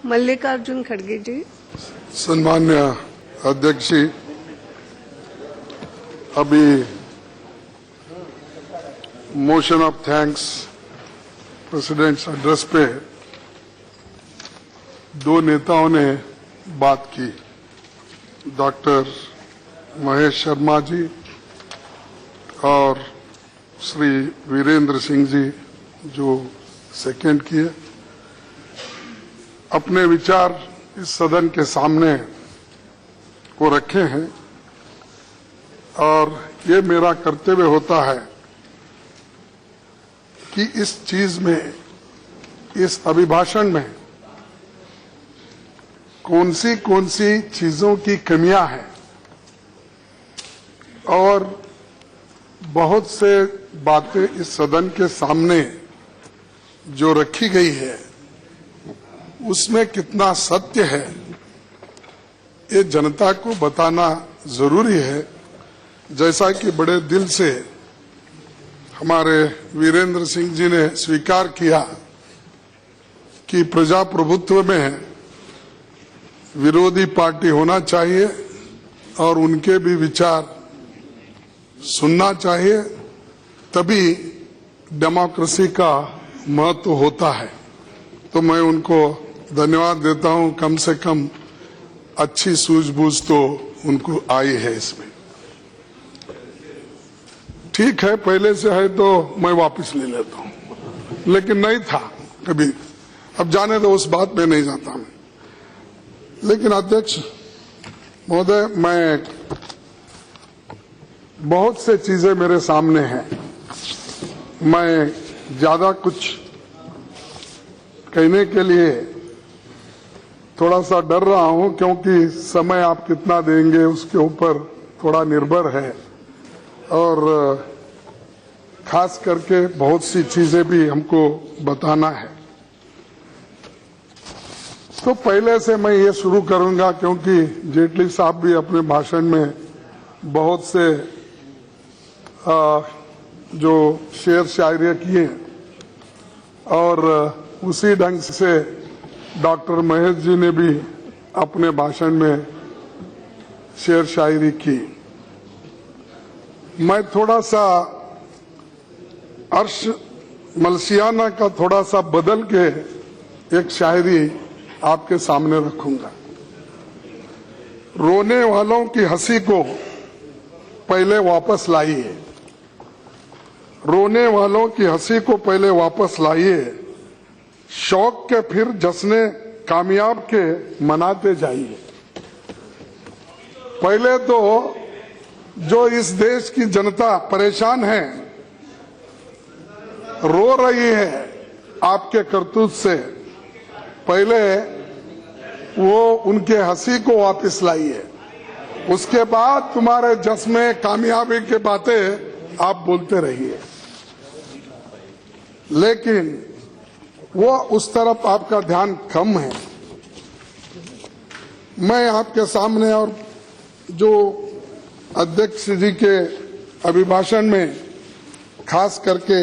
मल्लिकार्जुन खड़गे जी। सम्मान्य अध्यक्ष जी, अभी motion of thanks president's address पे दो नेताओं ने बात की, डॉक्टर महेश शर्मा जी और श्री वीरेंद्र सिंह जी जो सेकंड किए। अपने विचार इस सदन के सामने को रखे हैं और ये मेरा कर्तव्य होता है कि इस चीज में, इस अभिभाषण में कौन सी चीजों की कमियां हैं और बहुत से बातें इस सदन के सामने जो रखी गई है उसमें कितना सत्य है, ये जनता को बताना जरूरी है। जैसा कि बड़े दिल से हमारे वीरेंद्र सिंह जी ने स्वीकार किया कि प्रजाप्रभुत्व में विरोधी पार्टी होना चाहिए और उनके भी विचार सुनना चाहिए, तभी डेमोक्रेसी का महत्व होता है। तो मैं उनको धन्यवाद देता हूं, कम से कम अच्छी सूझबूझ तो उनको आई है इसमें। ठीक है, पहले से है तो मैं वापस ले लेता हूं, लेकिन नहीं था कभी, अब जाने दो, उस बात में नहीं जाता मैं। लेकिन अध्यक्ष महोदय, मैं बहुत से चीजें मेरे सामने हैं, मैं ज्यादा कुछ कहने के लिए थोड़ा सा डर रहा हूं, क्योंकि समय आप कितना देंगे उसके ऊपर थोड़ा निर्भर है और खास करके बहुत सी चीजें भी हमको बताना है। तो पहले से मैं ये शुरू करूंगा, क्योंकि जेटली साहब भी अपने भाषण में बहुत से जो शेर शायरी किए और उसी ढंग से डॉक्टर महेश जी ने भी अपने भाषण में शेर शायरी की। मैं थोड़ा सा अर्श मलसियाना का थोड़ा सा बदल के एक शायरी आपके सामने रखूंगा। रोने वालों की हंसी को पहले वापस लाइए, रोने वालों की हंसी को पहले वापस लाइए, शौक के फिर जश्ने कामयाब के मनाते जाइए। पहले तो जो इस देश की जनता परेशान है, रो रही है आपके करतूत से, पहले वो उनके हंसी को वापस लाइए, उसके बाद तुम्हारे जश्न कामयाबी के बातें आप बोलते रहिए। लेकिन वो उस तरफ आपका ध्यान कम है। मैं आपके सामने और जो अध्यक्ष जी के अभिभाषण में खास करके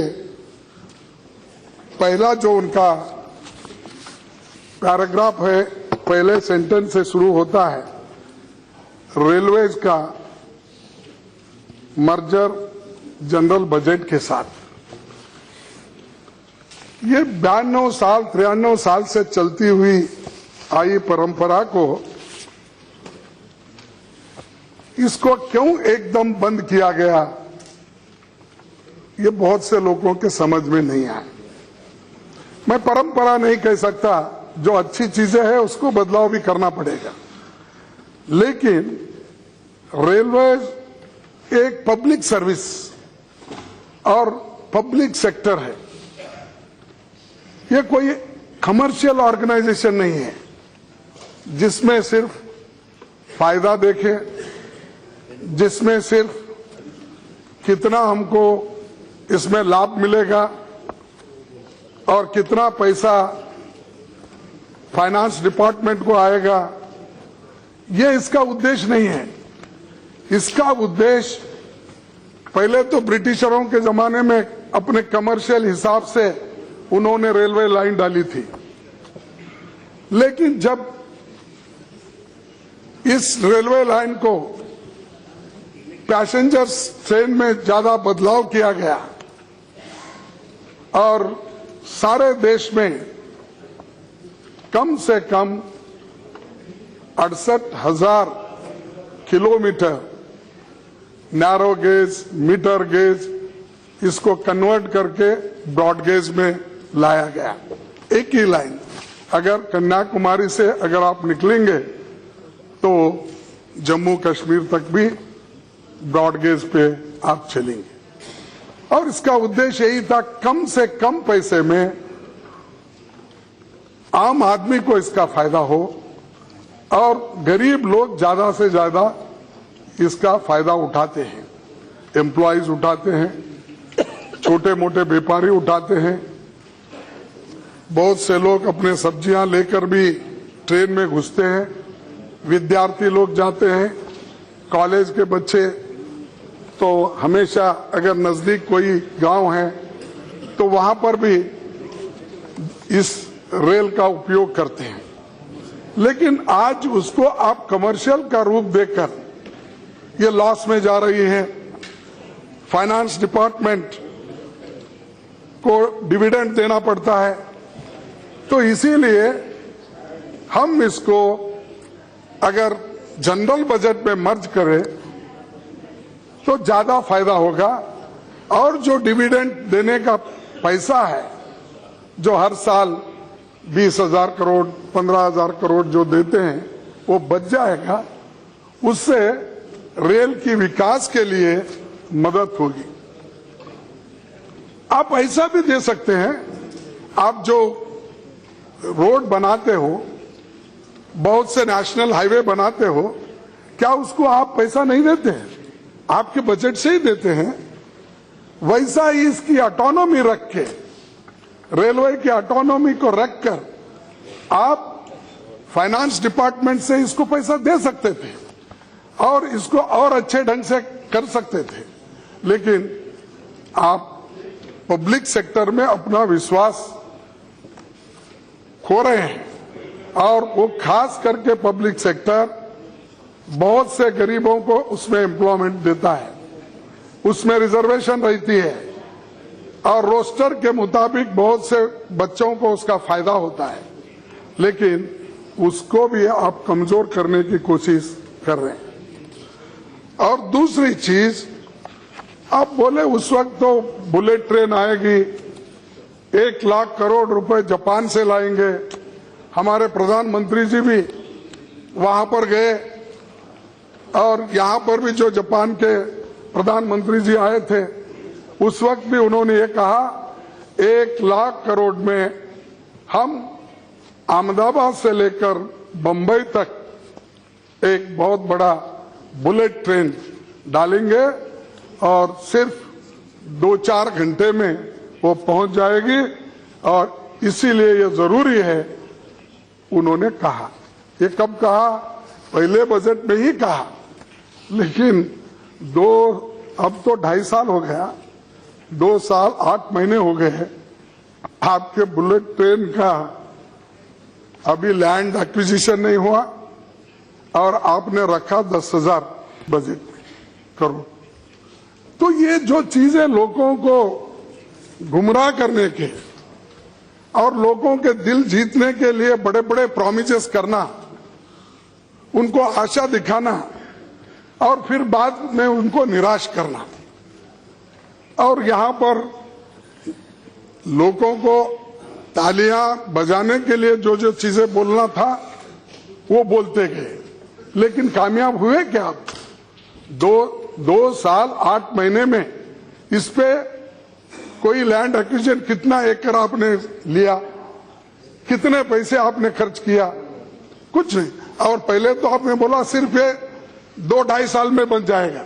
पहला जो उनका पैराग्राफ है, पहले सेंटेंस से शुरू होता है, रेलवेज का मर्जर जनरल बजट के साथ। ये 92 साल 93 साल से चलती हुई आई परंपरा को, इसको क्यों एकदम बंद किया गया, ये बहुत से लोगों के समझ में नहीं आया। मैं परंपरा नहीं कह सकता, जो अच्छी चीजें हैं उसको बदलाव भी करना पड़ेगा, लेकिन रेलवे एक पब्लिक सर्विस और पब्लिक सेक्टर है, ये कोई कमर्शियल ऑर्गेनाइजेशन नहीं है जिसमें सिर्फ फायदा देखे, जिसमें सिर्फ कितना हमको इसमें लाभ मिलेगा और कितना पैसा फाइनेंस डिपार्टमेंट को आएगा, ये इसका उद्देश्य नहीं है। इसका उद्देश्य पहले तो ब्रिटिशरों के जमाने में अपने कमर्शियल हिसाब से उन्होंने रेलवे लाइन डाली थी, लेकिन जब इस रेलवे लाइन को पैसेंजर ट्रेन में ज्यादा बदलाव किया गया और सारे देश में कम से कम 68,000 kilometre narrow gauge, metre gauge इसको कन्वर्ट करके ब्रॉड गेज में लाया गया। एक ही लाइन, अगर कन्याकुमारी से अगर आप निकलेंगे तो जम्मू कश्मीर तक भी ब्रॉड गेज पे आप चलेंगे। और इसका उद्देश्य यही था, कम से कम पैसे में आम आदमी को इसका फायदा हो और गरीब लोग ज्यादा से ज्यादा इसका फायदा उठाते हैं। एम्प्लॉयज उठाते हैं, छोटे मोटे व्यापारी उठाते हैं, बहुत से लोग अपने सब्जियां लेकर भी ट्रेन में घुसते हैं, विद्यार्थी लोग जाते हैं, कॉलेज के बच्चे तो हमेशा अगर नजदीक कोई गांव है तो वहां पर भी इस रेल का उपयोग करते हैं। लेकिन आज उसको आप कमर्शियल का रूप देकर ये लॉस में जा रही है। फाइनेंस डिपार्टमेंट को डिविडेंड देना पड़ता है, तो इसीलिए हम इसको अगर जनरल बजट में मर्ज करें तो ज्यादा फायदा होगा। और जो डिविडेंड देने का पैसा है, जो हर साल 20,000 करोड़ 15,000 करोड़ जो देते हैं, वो बच जाएगा। उससे रेल की विकास के लिए मदद होगी। आप ऐसा भी दे सकते हैं, आप जो रोड बनाते हो, बहुत से नेशनल हाईवे बनाते हो, क्या उसको आप पैसा नहीं देते हैं? आपके बजट से ही देते हैं। वैसा ही इसकी ऑटोनॉमी रख के, रेलवे की ऑटोनॉमी को रखकर आप फाइनेंस डिपार्टमेंट से इसको पैसा दे सकते थे और इसको और अच्छे ढंग से कर सकते थे। लेकिन आप पब्लिक सेक्टर में अपना विश्वास खो रहे हैं और वो खास करके पब्लिक सेक्टर बहुत से गरीबों को उसमें एम्प्लॉयमेंट देता है, उसमें रिजर्वेशन रहती है और रोस्टर के मुताबिक बहुत से बच्चों को उसका फायदा होता है। लेकिन उसको भी आप कमजोर करने की कोशिश कर रहे हैं। और दूसरी चीज, आप बोले उस वक्त तो बुलेट ट्रेन आएगी, 1 लाख करोड़ रुपए जापान से लाएंगे। हमारे प्रधानमंत्री जी भी वहां पर गए और यहां पर भी जो जापान के प्रधानमंत्री जी आए थे, उस वक्त भी उन्होंने ये कहा 1 लाख करोड़ में हम अहमदाबाद से लेकर बंबई तक एक बहुत बड़ा बुलेट ट्रेन डालेंगे और सिर्फ 2-4 घंटे में वो पहुंच जाएगी और इसीलिए ये जरूरी है, उन्होंने कहा। ये कब कहा? पहले बजट में ही कहा। लेकिन अब तो 2.5 साल हो गया, 2 साल 8 महीने हो गए, आपके बुलेट ट्रेन का अभी लैंड एक्विजिशन नहीं हुआ और आपने रखा 10,000 बजट करोड़। तो ये जो चीजें लोगों को गुमराह करने के और लोगों के दिल जीतने के लिए बड़े बड़े प्रॉमिसेस करना, उनको आशा दिखाना और फिर बाद में उनको निराश करना, और यहां पर लोगों को तालियां बजाने के लिए जो जो चीजें बोलना था वो बोलते गए, लेकिन कामयाब हुए क्या? 2 साल 8 महीने में इस पे कोई लैंड एक्विजिशन, कितना एकड़ आपने लिया, कितने पैसे आपने खर्च किया? कुछ नहीं। और पहले तो आपने बोला सिर्फ ये 2-2.5 साल में बन जाएगा,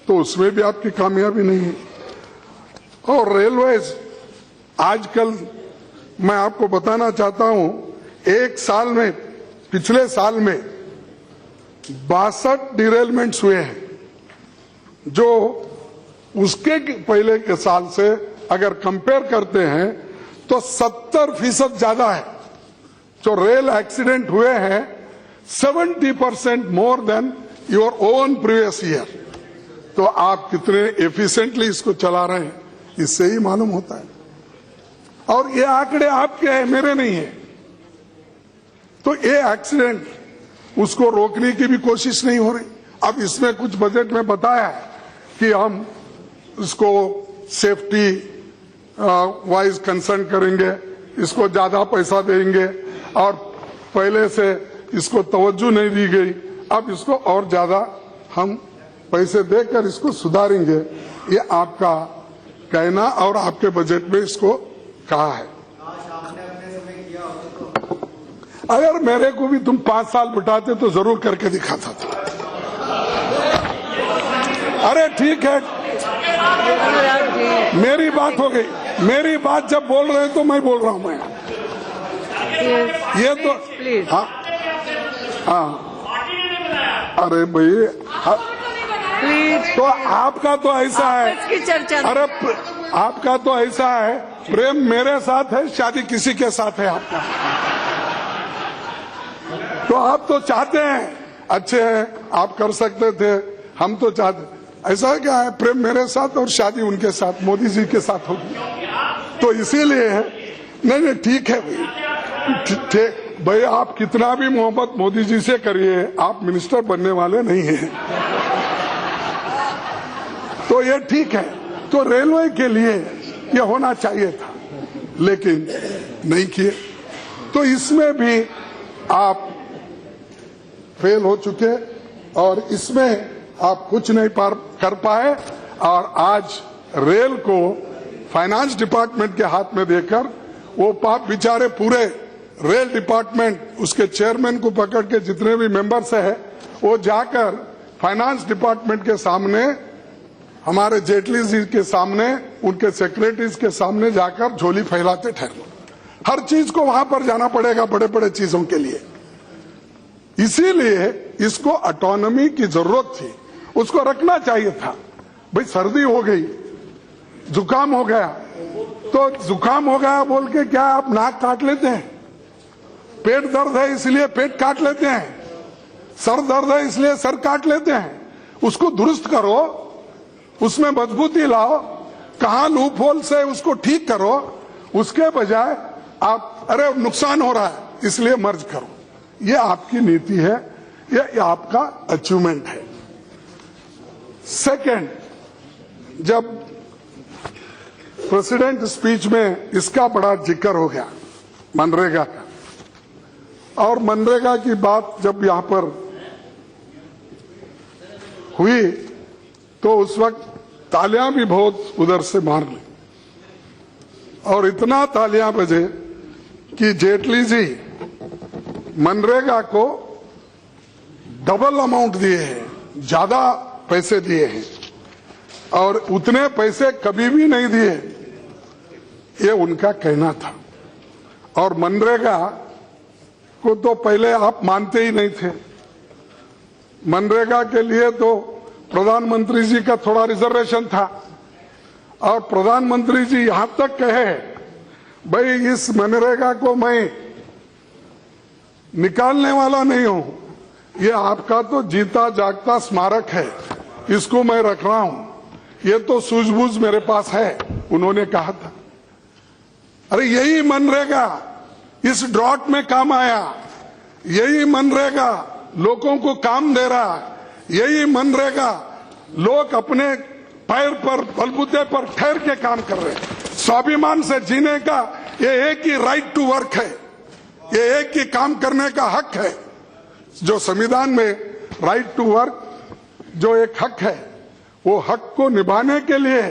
तो उसमें भी आपकी कामयाबी नहीं है। और रेलवेज आजकल मैं आपको बताना चाहता हूं, एक साल में, पिछले साल में 62 डिरेलमेंट्स हुए हैं, जो उसके पहले के साल से अगर कंपेयर करते हैं तो 70% ज्यादा है। जो रेल एक्सीडेंट हुए हैं 70% more than your own previous year. तो आप कितने एफिशिएंटली इसको चला रहे हैं इससे ही मालूम होता है। और ये आंकड़े आपके हैं, मेरे नहीं है। तो ये एक्सीडेंट उसको रोकने की भी कोशिश नहीं हो रही। अब इसमें कुछ बजट में बताया है कि हम इसको सेफ्टी वाइज कंसर्न करेंगे, इसको ज्यादा पैसा देंगे, और पहले से इसको तवज्जो नहीं दी गई, अब इसको और ज्यादा हम पैसे देकर इसको सुधारेंगे। ये आपका कहना और आपके बजट में इसको कहा है। अगर मेरे को भी तुम 5 साल बिठाते तो जरूर करके दिखाता था। अरे ठीक है, मेरी बात हो गई। मेरी बात जब बोल रहे हैं तो मैं बोल रहा हूं। मैं ये तो हाँ हाँ, अरे भाई तो आपका तो ऐसा है, अरे आपका तो ऐसा है, प्रेम मेरे साथ है, शादी किसी के साथ है आपका। तो आप तो चाहते हैं, अच्छे हैं, आप कर सकते थे, हम तो चाहते। ऐसा क्या है, प्रेम मेरे साथ और शादी उनके साथ, मोदी जी के साथ होगी। तो इसीलिए है, नहीं ठीक है भाई, ठीक भाई, आप कितना भी मोहब्बत मोदी जी से करिए, आप मिनिस्टर बनने वाले नहीं हैं। तो ये ठीक है। तो रेलवे के लिए ये होना चाहिए था, लेकिन नहीं किए। तो इसमें भी आप फेल हो चुके और इसमें आप कुछ नहीं पार कर पाए। और आज रेल को फाइनेंस डिपार्टमेंट के हाथ में देकर वो पाप बेचारे पूरे रेल डिपार्टमेंट, उसके चेयरमैन को पकड़ के जितने भी मेंबर्स है वो जाकर फाइनेंस डिपार्टमेंट के सामने, हमारे जेटली जी के सामने, उनके सेक्रेटरीज के सामने जाकर झोली फैलाते ठहरे। हर चीज को वहां पर जाना पड़ेगा, बड़े बड़े चीजों के लिए। इसीलिए इसको ऑटोनॉमी की जरूरत थी, उसको रखना चाहिए था। भाई सर्दी हो गई, जुकाम हो गया, तो जुकाम हो गया बोल के क्या आप नाक काट लेते हैं? पेट दर्द है इसलिए पेट काट लेते हैं, सर दर्द है इसलिए सर काट लेते हैं। उसको दुरुस्त करो, उसमें मजबूती लाओ, कहां लूप होल से उसको ठीक करो। उसके बजाय आप अरे नुकसान हो रहा है इसलिए मर्ज करो। ये आपकी नीति है, ये आपका अचीवमेंट है। सेकंड, जब प्रेसिडेंट स्पीच में इसका बड़ा जिक्र हो गया मनरेगा का, और मनरेगा की बात जब यहां पर हुई तो उस वक्त तालियां भी बहुत उधर से मार ली, और इतना तालियां बजे कि जेटली जी मनरेगा को डबल अमाउंट दिए हैं, ज्यादा पैसे दिए हैं, और उतने पैसे कभी भी नहीं दिए, ये उनका कहना था। और मनरेगा को तो पहले आप मानते ही नहीं थे। मनरेगा के लिए तो प्रधानमंत्री जी का थोड़ा रिजर्वेशन था, और प्रधानमंत्री जी यहां तक कहे, भाई इस मनरेगा को मैं निकालने वाला नहीं हूं, ये आपका तो जीता जागता स्मारक है, इसको मैं रख रहा हूं, ये तो सूझबूझ मेरे पास है, उन्होंने कहा था। अरे यही मनरेगा इस ड्रॉट में काम आया, यही मनरेगा लोगों को काम दे रहा है, यही मनरेगा लोग अपने पैर पर, बलबूते पर ठहर के काम कर रहे हैं। स्वाभिमान से जीने का ये एक ही राइट टू वर्क है, ये एक ही काम करने का हक है। जो संविधान में राइट टू वर्क जो एक हक है, वो हक को निभाने के लिए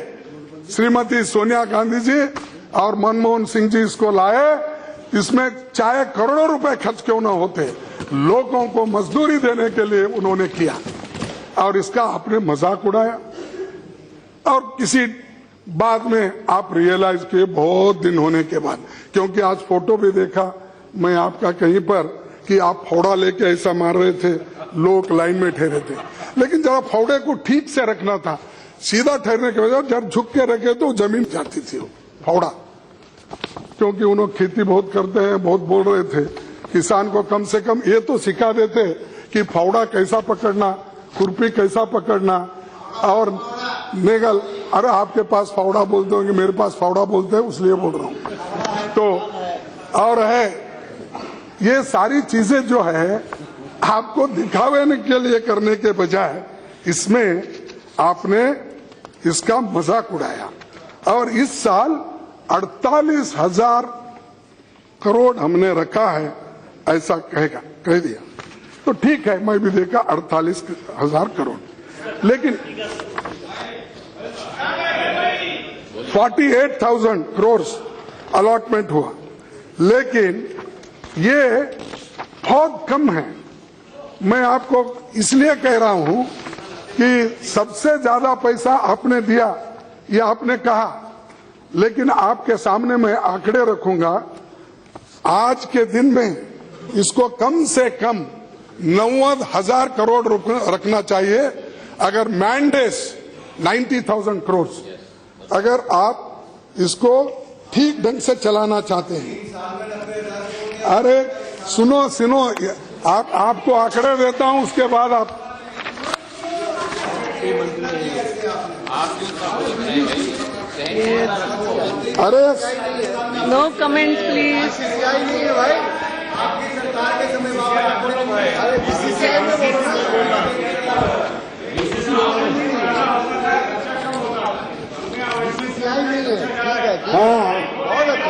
श्रीमती सोनिया गांधी जी और मनमोहन सिंह जी इसको लाए। इसमें चाहे करोड़ों रुपए खर्च क्यों ना होते, लोगों को मजदूरी देने के लिए उन्होंने किया, और इसका आपने मजाक उड़ाया। और किसी बाद में आप रियलाइज किए बहुत दिन होने के बाद, क्योंकि आज फोटो भी देखा मैं आपका कहीं पर कि आप फावड़ा लेके ऐसा मार रहे थे, लोग लाइन में ठहरे थे। लेकिन जरा फावड़े को ठीक से रखना था, सीधा ठहरने के बजाय जब झुक के रखे तो जमीन जाती थी वो फावड़ा, क्योंकि उन्होंने खेती बहुत करते हैं, बहुत बोल रहे थे किसान को कम से कम ये तो सिखा देते कि फावड़ा कैसा पकड़ना, खुरपी कैसा पकड़ना और नेगल। अरे आपके पास फावड़ा बोलते होंगे, मेरे पास फावड़ा बोलते हैं, इसलिए बोल रहा हूं। तो और है ये सारी चीजें जो है आपको दिखावे के लिए करने के बजाय इसमें आपने इसका मजाक उड़ाया। और इस साल 48,000 करोड़ हमने रखा है ऐसा कह दिया, तो ठीक है, मैं भी देखा 48,000 करोड़, लेकिन 48,000 करोड़ अलॉटमेंट हुआ, लेकिन ये बहुत कम है। मैं आपको इसलिए कह रहा हूं कि सबसे ज्यादा पैसा आपने दिया, ये आपने कहा, लेकिन आपके सामने मैं आंकड़े रखूंगा। आज के दिन में इसको कम से कम 90,000 करोड़ रखना चाहिए। अगर मैंडेस 90,000 करोड़, अगर आप इसको ठीक ढंग से चलाना चाहते हैं। अरे सुनो सुनो, आपको आंकड़े देता हूं, उसके बाद आप अरे नो कमेंट प्लीज। आपकी सरकार के समय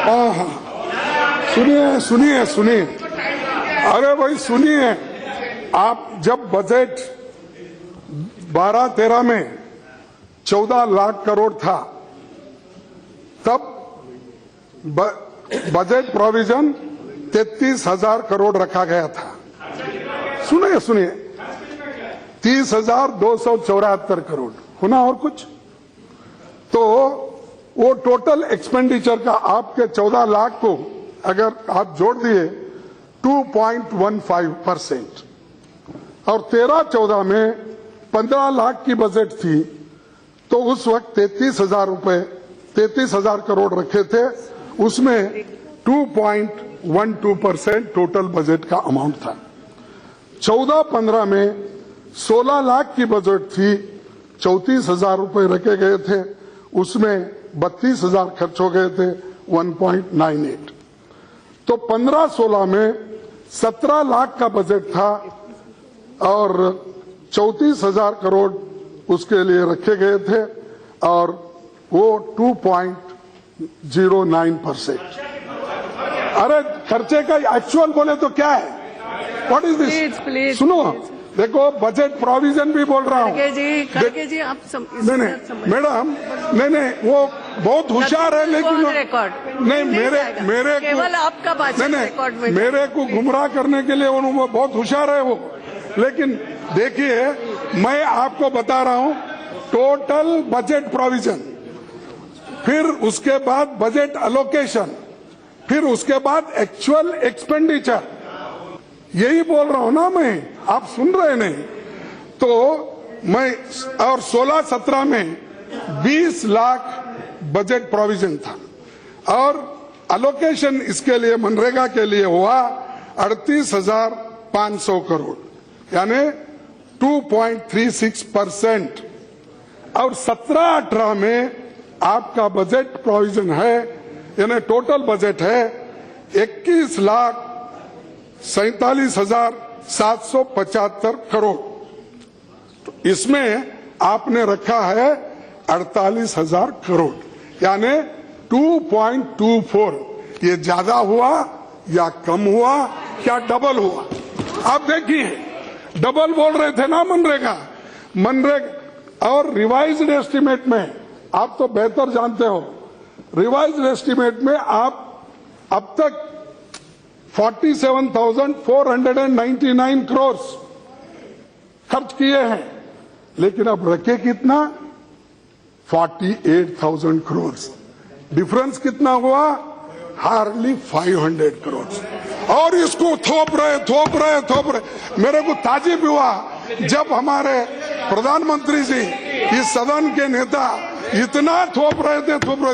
हाँ, सुनिए। अरे भाई सुनिए, आप जब बजट 12-13 में 14 लाख करोड़ था, तब बजट प्रोविजन 33,000 करोड़ रखा गया था। सुनिए 30,274 करोड़ होना और कुछ, तो वो टोटल एक्सपेंडिचर का आपके 14 लाख को अगर आप जोड़ दिए 2.15%, और 13-14 में 15 लाख की बजट थी, तो उस वक्त 33,000 करोड़ रखे थे, उसमें 2.12% टोटल बजट का अमाउंट था। 14-15 में 16 लाख की बजट थी, 34,000 रुपए रखे गए थे, उसमें 32,000 खर्च हो गए थे, 1.98। तो 15-16 में 17 लाख का बजट था और 34,000 करोड़ उसके लिए रखे गए थे, और वो 2.09%। अरे खर्चे का एक्चुअल बोले तो क्या है, व्हाट इज दिस? सुनो, देखो बजट प्रोविजन भी बोल रहा हूँ। खड़गे जी आप नहीं मैडम, नहीं वो बहुत होशियार है, लेकिन नहीं मेरे केवल आपका भाषण रिकॉर्ड में, मेरे को गुमराह करने के लिए वो बहुत होशियार है वो। लेकिन देखिए, मैं आपको बता रहा हूँ टोटल बजट प्रोविजन, फिर उसके बाद बजट अलोकेशन, फिर उसके बाद एक्चुअल एक्सपेंडिचर, यही बोल रहा हूं ना मैं, आप सुन रहे नहीं। तो मैं और 16-17 में 20 लाख बजट प्रोविजन था, और अलोकेशन इसके लिए मनरेगा के लिए हुआ 38,500 करोड़, यानी 2.36%। और 17-18 में आपका बजट प्रोविजन है, यानी टोटल बजट है 21,47,775 करोड़। तो इसमें आपने रखा है 48,000 करोड़, यानी 2.24। ये ज्यादा हुआ या कम हुआ, क्या डबल हुआ? आप देखिए, डबल बोल रहे थे ना मनरेगा और रिवाइज्ड एस्टीमेट में, आप तो बेहतर जानते हो, रिवाइज्ड एस्टीमेट में आप अब तक 47,499 करोड़ खर्च किए हैं, लेकिन अब रखे कितना? 48,000 करोड़। डिफरेंस कितना हुआ? हार्डली 500 करोड़। और इसको थोप रहे। मेरे को ताज्जुब हुआ जब हमारे प्रधानमंत्री जी, इस सदन के नेता इतना थोप रहे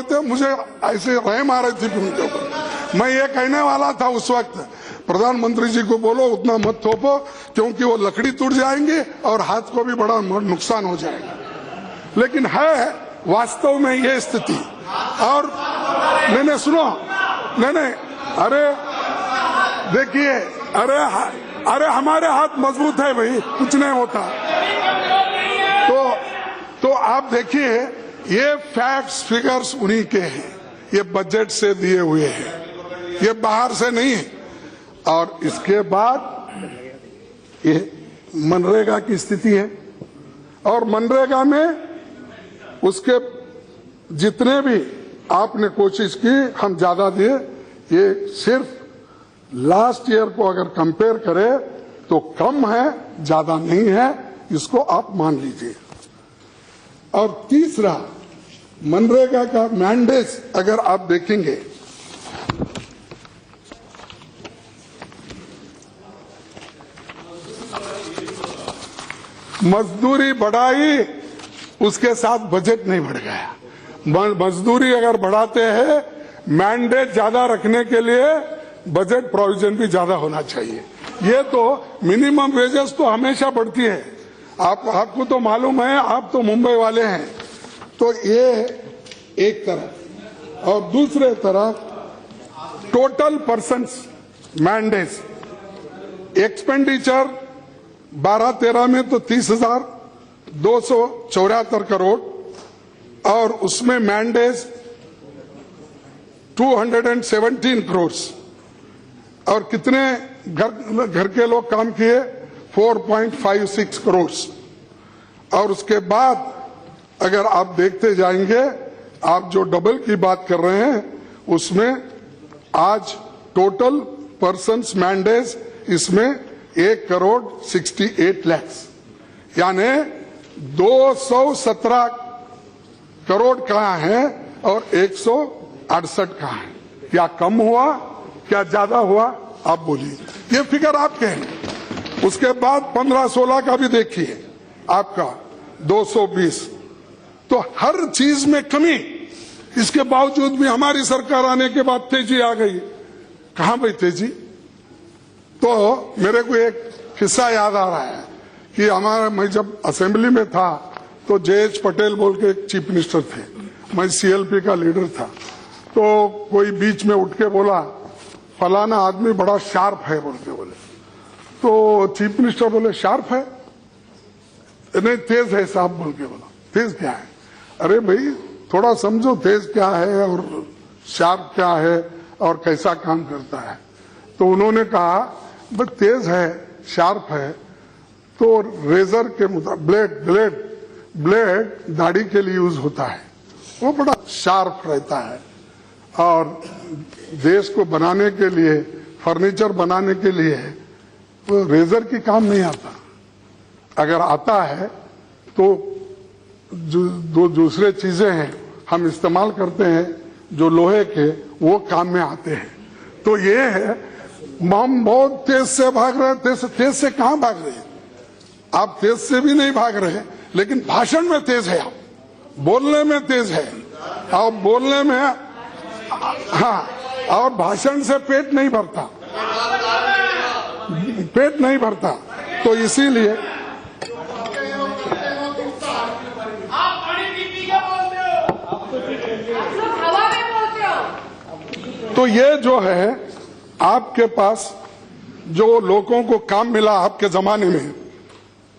थे, मुझे ऐसे रहम आ रही थी उनके ऊपर। मैं ये कहने वाला था उस वक्त, प्रधानमंत्री जी को बोलो उतना मत थोपो, क्योंकि वो लकड़ी टूट जाएंगे और हाथ को भी बड़ा नुकसान हो जाएगा। लेकिन है वास्तव में ये स्थिति। और नहीं सुनो, नहीं, अरे देखिए, अरे हमारे हाथ मजबूत है भाई, कुछ नहीं होता। तो आप देखिए, ये फैक्ट्स फिगर्स उन्हीं के हैं, ये बजट से दिए हुए हैं, ये बाहर से नहीं है। और इसके बाद ये मनरेगा की स्थिति है, और मनरेगा में उसके जितने भी आपने कोशिश की हम ज्यादा दिए, ये सिर्फ लास्ट ईयर को अगर कंपेयर करें तो कम है, ज्यादा नहीं है, इसको आप मान लीजिए। और तीसरा, मनरेगा का मैंडेट अगर आप देखेंगे, मजदूरी बढ़ाई, उसके साथ बजट नहीं बढ़ गया। मजदूरी अगर बढ़ाते हैं, मैंडेट ज्यादा रखने के लिए बजट प्रोविजन भी ज्यादा होना चाहिए। ये तो मिनिमम वेजेस तो हमेशा बढ़ती है, आपको तो मालूम है, आप तो मुंबई वाले हैं। तो ये एक तरफ, और दूसरे तरफ टोटल पर्सन्स मैंडेट एक्सपेंडिचर 12-13 में तो 30,274 करोड़, और उसमें मैंडेज 217 करोड़। और कितने घर के लोग काम किए? 4.56 करोड़। और उसके बाद अगर आप देखते जाएंगे, आप जो डबल की बात कर रहे हैं, उसमें आज टोटल पर्सन्स मैंडेज इसमें 1,68 लाख, यानी 217 करोड़ कहाँ है और 168 कहाँ है? क्या कम हुआ, क्या ज्यादा हुआ? आप बोलिए, ये फिगर आपके हैं। उसके बाद 15-16 का भी देखिए, आपका 220। तो हर चीज में कमी, इसके बावजूद भी हमारी सरकार आने के बाद तेजी आ गई। कहां भाई तेजी? तो मेरे को एक किस्सा याद आ रहा है कि मैं जब असेंबली में था तो JH पटेल बोल के एक चीफ मिनिस्टर थे, मैं CLP का लीडर था। तो कोई बीच में उठ के बोला, फलाना आदमी बड़ा शार्प है बोल के बोले। तो चीफ मिनिस्टर बोले, शार्प है? नहीं, तेज है साहब बोल के बोला। तेज क्या है? अरे भाई थोड़ा समझो, तेज क्या है और शार्प क्या है और कैसा काम करता है। तो उन्होंने कहा, बस तेज है, शार्प है, तो रेजर के मुताबिक ब्लेड दाढ़ी के लिए यूज होता है, वो बड़ा शार्प रहता है। और देश को बनाने के लिए, फर्नीचर बनाने के लिए वो रेजर की काम नहीं आता। अगर आता है तो जो दो दूसरे चीजें हैं हम इस्तेमाल करते हैं जो लोहे के, वो काम में आते हैं। तो ये है, हम बहुत तेज से भाग रहे हैं। तेज से कहां भाग रहे हैं? आप तेज से भी नहीं भाग रहे, लेकिन भाषण में तेज है, आप बोलने में तेज है, और बोलने में, हाँ, और भाषण से पेट नहीं भरता, पेट नहीं भरता। तो इसीलिए तो ये जो है आपके पास, जो लोगों को काम मिला आपके जमाने में,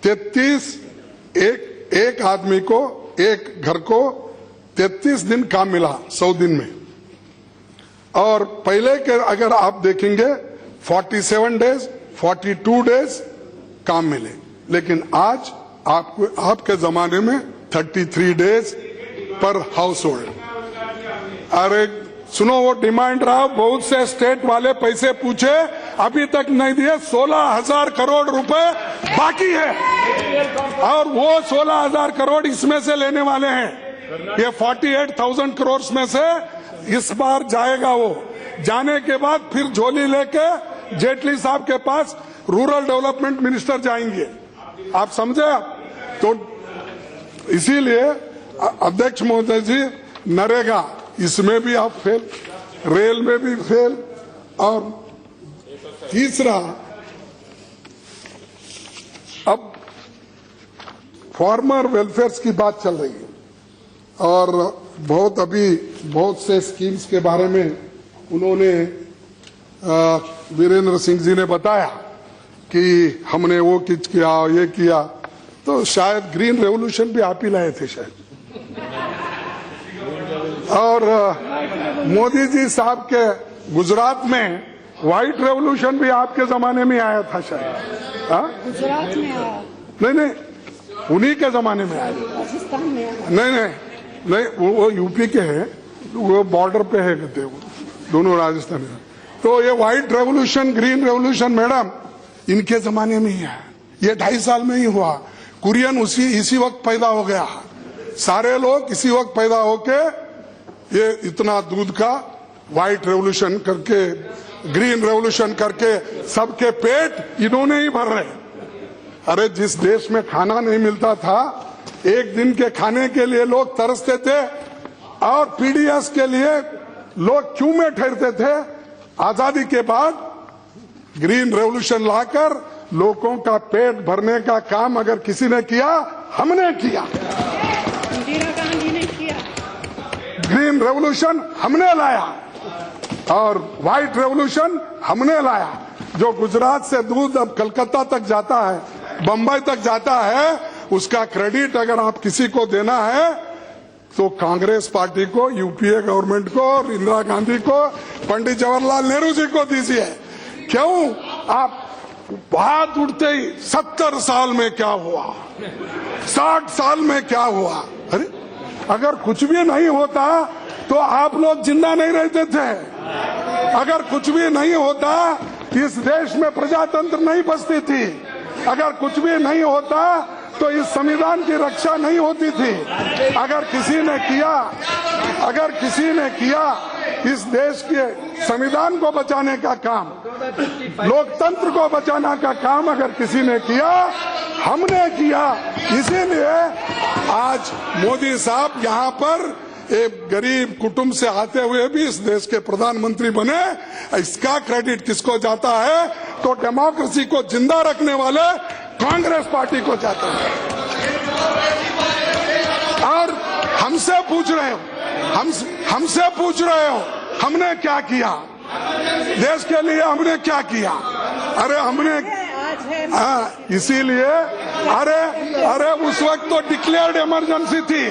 33 एक आदमी को, एक घर को 33 दिन काम मिला 100 दिन में। और पहले के अगर आप देखेंगे 47 डेज, 42 डेज काम मिले, लेकिन आज आपको आपके जमाने में 33 डेज पर हाउस होल्ड। अरे सुनो, वो डिमांड रहा, बहुत से स्टेट वाले पैसे पूछे, अभी तक नहीं दिए। 16,000 करोड़ रुपए बाकी है, और वो 16,000 करोड़ इसमें से लेने वाले हैं। ये 48,000 करोड़ में से इस बार जाएगा। वो जाने के बाद फिर झोली लेके जेटली साहब के पास रूरल डेवलपमेंट मिनिस्टर जाएंगे। आप समझे? तो इसीलिए अध्यक्ष महोदय जी, नरेगा इसमें भी आप फेल, रेल में भी फेल, और तीसरा, अब फार्मर वेलफेयर की बात चल रही है और बहुत से स्कीम्स के बारे में उन्होंने वीरेंद्र सिंह जी ने बताया कि हमने वो कुछ किया, ये किया, तो शायद ग्रीन रेवोल्यूशन भी आप ही लाए थे शायद। और मोदी जी साहब के गुजरात में व्हाइट रेवोल्यूशन भी आपके जमाने में आया था शायद। हाँ, गुजरात में आया, नहीं, उन्हीं के जमाने में आया। राजस्थान में आया। नहीं, वो यूपी के हैं, वो बॉर्डर पे है, कहते वो दोनों राजस्थान में। तो ये white revolution, green revolution madam इनके जमाने में ही है। ये 2.5 साल में ही हुआ। कुरियन इसी वक्त पैदा हो गया, सारे लोग इसी वक्त पैदा होके ये इतना दूध का व्हाइट रेवोल्यूशन करके, ग्रीन रेवोल्यूशन करके सबके पेट इन्होंने ही भर रहे। अरे जिस देश में खाना नहीं मिलता था, एक दिन के खाने के लिए लोग तरसते थे और पीडीएस के लिए लोग क्यों में ठहरते थे, आजादी के बाद ग्रीन रेवोल्यूशन लाकर लोगों का पेट भरने का काम अगर किसी ने किया, हमने किया। इंदिरा गांधी ने किया। ग्रीन रेवोल्यूशन हमने लाया और व्हाइट रेवोल्यूशन हमने लाया। जो गुजरात से दूध अब कलकत्ता तक जाता है, बंबई तक जाता है, उसका क्रेडिट अगर आप किसी को देना है तो कांग्रेस पार्टी को, यूपीए गवर्नमेंट को, और इंदिरा गांधी को, पंडित जवाहरलाल नेहरू जी को दीजिए। क्यों? आप बात उठते ही 70 साल में क्या हुआ, 60 साल में क्या हुआ। अरे अगर कुछ भी नहीं होता तो आप लोग जिंदा नहीं रहते थे। अगर कुछ भी नहीं होता इस देश में प्रजातंत्र नहीं बसती थी। अगर कुछ भी नहीं होता तो इस संविधान की रक्षा नहीं होती थी। अगर किसी ने किया इस देश के संविधान को बचाने का काम, लोकतंत्र को बचाने का काम अगर किसी ने किया, हमने किया। इसीलिए आज मोदी साहब यहाँ पर एक गरीब कुटुंब से आते हुए भी इस देश के प्रधानमंत्री बने। इसका क्रेडिट किसको जाता है? तो डेमोक्रेसी को जिंदा रखने वाले कांग्रेस पार्टी को जाता है। और हमसे पूछ रहे हो हमने क्या किया देश के लिए, हमने क्या किया? अरे हमने इसीलिए अरे उस वक्त तो डिक्लेयर्ड इमरजेंसी थी,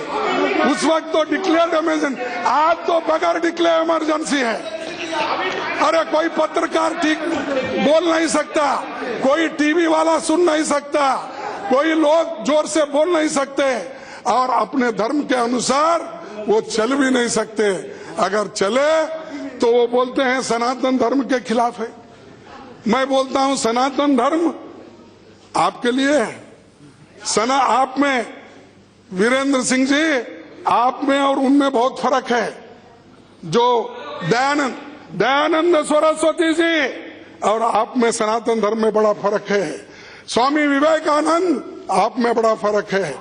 उस वक्त तो डिक्लेयर्ड इमरजेंसी, आज तो बगैर डिक्लेयर इमरजेंसी है। अरे कोई पत्रकार ठीक बोल नहीं सकता, कोई टीवी वाला सुन नहीं सकता, कोई लोग जोर से बोल नहीं सकते और अपने धर्म के अनुसार वो चल भी नहीं सकते। अगर चले तो वो बोलते हैं सनातन धर्म के खिलाफ है। मैं बोलता हूं सनातन धर्म आपके लिए है। आप में वीरेंद्र सिंह जी, आप में और उनमें बहुत फर्क है। जो दयानंद सरस्वती जी और आप में सनातन धर्म में बड़ा फर्क है। स्वामी विवेकानंद आप में बड़ा फर्क है।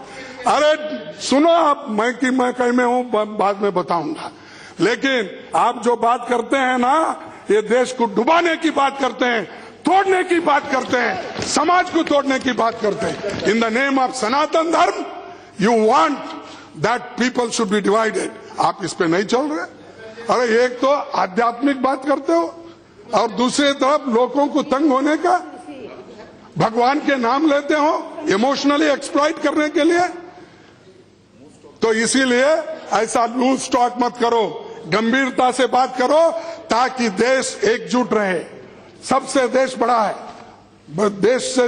अरे सुनो, आप मैं कहीं में हूं, बाद में बताऊंगा। लेकिन आप जो बात करते हैं ना, ये देश को डुबाने की बात करते हैं, तोड़ने की बात करते हैं, समाज को तोड़ने की बात करते हैं। इन द नेम ऑफ सनातन धर्म you want that people should be divided. आप इस पे नहीं चल रहे। अरे एक तो आध्यात्मिक बात करते हो और दूसरी तरफ लोगों को तंग होने का, भगवान के नाम लेते हो इमोशनली एक्सप्लॉइट करने के लिए। तो इसीलिए ऐसा लूज टॉक मत करो, गंभीरता से बात करो ताकि देश एकजुट रहे। सबसे देश बड़ा है, देश से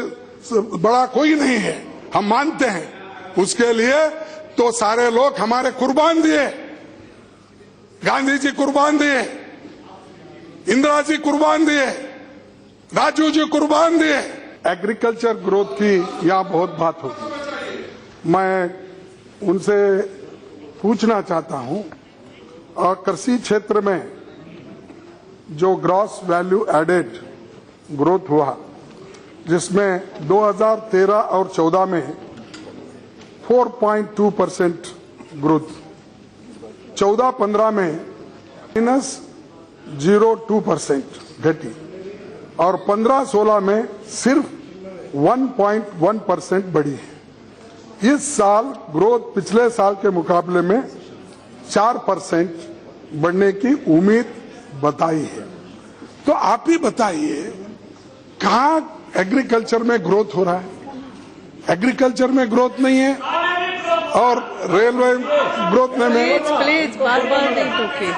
बड़ा कोई नहीं है, हम मानते हैं। उसके लिए तो सारे लोग हमारे कुर्बान दिए, गांधी जी कुर्बान दिए, इंदिरा जी कुर्बान दिए, राजू जी कुर्बान दिए। एग्रीकल्चर ग्रोथ की यहाँ बहुत बात होगी। मैं उनसे पूछना चाहता हूं, और कृषि क्षेत्र में जो ग्रॉस वैल्यू एडेड ग्रोथ हुआ, जिसमें 2013 और 14 में 4.2% ग्रोथ, 14-15 में -0.2% घटी और 15-16 में सिर्फ 1.1% बढ़ी है। इस साल ग्रोथ पिछले साल के मुकाबले में 4% बढ़ने की उम्मीद बताई है। तो आप ही बताइए, कहां एग्रीकल्चर में ग्रोथ हो रहा है? एग्रीकल्चर में ग्रोथ नहीं है और रेलवे ग्रोथ में प्लीज बार-बार नहीं टोकिए।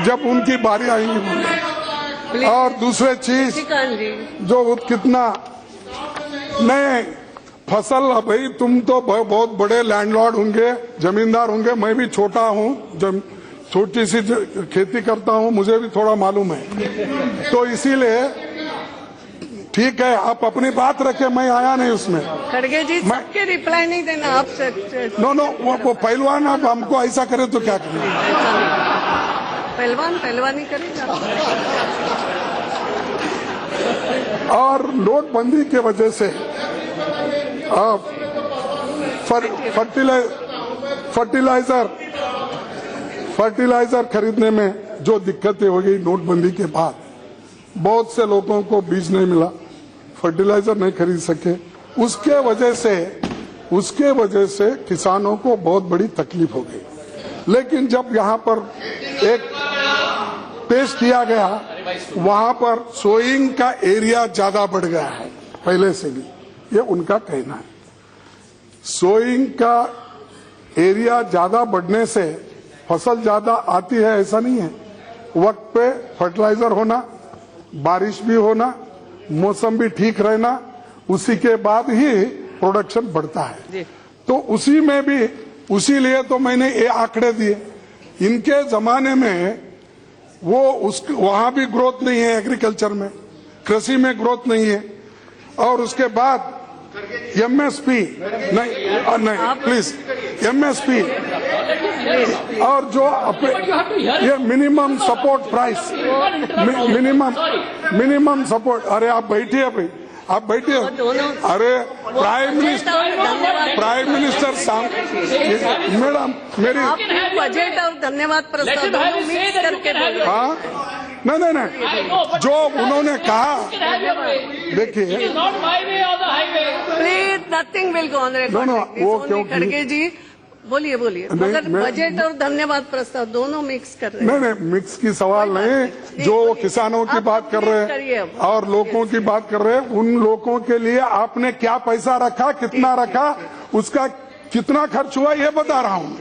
जब उनकी बारी आएगी। और दूसरे चीज जो कितना नए फसल, भाई तुम तो बहुत बड़े लैंडलॉर्ड होंगे, जमींदार होंगे, मैं भी छोटा हूं, छोटी सी खेती करता हूं, मुझे भी थोड़ा मालूम है। तो इसीलिए ठीक है, आप अपनी बात रखें, मैं आया नहीं उसमें। खड़गे जी सबके रिप्लाई नहीं देना आप सर। नो वो पहलवान आप हमको ऐसा करे तो क्या करें? पहलवानी करेगा। और नोटबंदी के वजह से फर्टिलाइजर खरीदने में जो दिक्कतें हो गई नोटबंदी के बाद, बहुत से लोगों को बीज नहीं मिला, फर्टिलाइजर नहीं खरीद सके। उसके वजह से किसानों को बहुत बड़ी तकलीफ हो गई। लेकिन जब यहाँ पर एक पेश किया गया, वहां पर सोइंग का एरिया ज्यादा बढ़ गया है पहले से भी, ये उनका कहना है। सोइंग का एरिया ज्यादा बढ़ने से फसल ज्यादा आती है ऐसा नहीं है। वक्त पे फर्टिलाइजर होना, बारिश भी होना, मौसम भी ठीक रहना, उसी के बाद ही प्रोडक्शन बढ़ता है। तो उसी में भी, उसी लिए तो मैंने ये आंकड़े दिए। इनके जमाने में वहां भी ग्रोथ नहीं है, एग्रीकल्चर में, कृषि में ग्रोथ नहीं है। और उसके बाद एमएसपी नहीं प्लीज, एमएसपी और जो ये minimum support price, minimum support, अरे आप बैठिए भाई, आप बैठिए। अरे प्राइम मिनिस्टर मैडम मेरी बजट और धन्यवाद प्रस्ताव दोनों मिक्स करके बोलो। हाँ नहीं, जो उन्होंने कहा, देखिए please nothing will go on record. वो क्यों खड़गे जी बोलिए मगर बजट और धन्यवाद प्रस्ताव दोनों मिक्स कर रहे हैं। नहीं मिक्स की सवाल नहीं, जो किसानों की बात कर रहे हैं और लोगों की बात कर रहे हैं, उन लोगों के लिए आपने क्या पैसा रखा, कितना रखा, उसका कितना खर्च हुआ, ये बता रहा हूँ।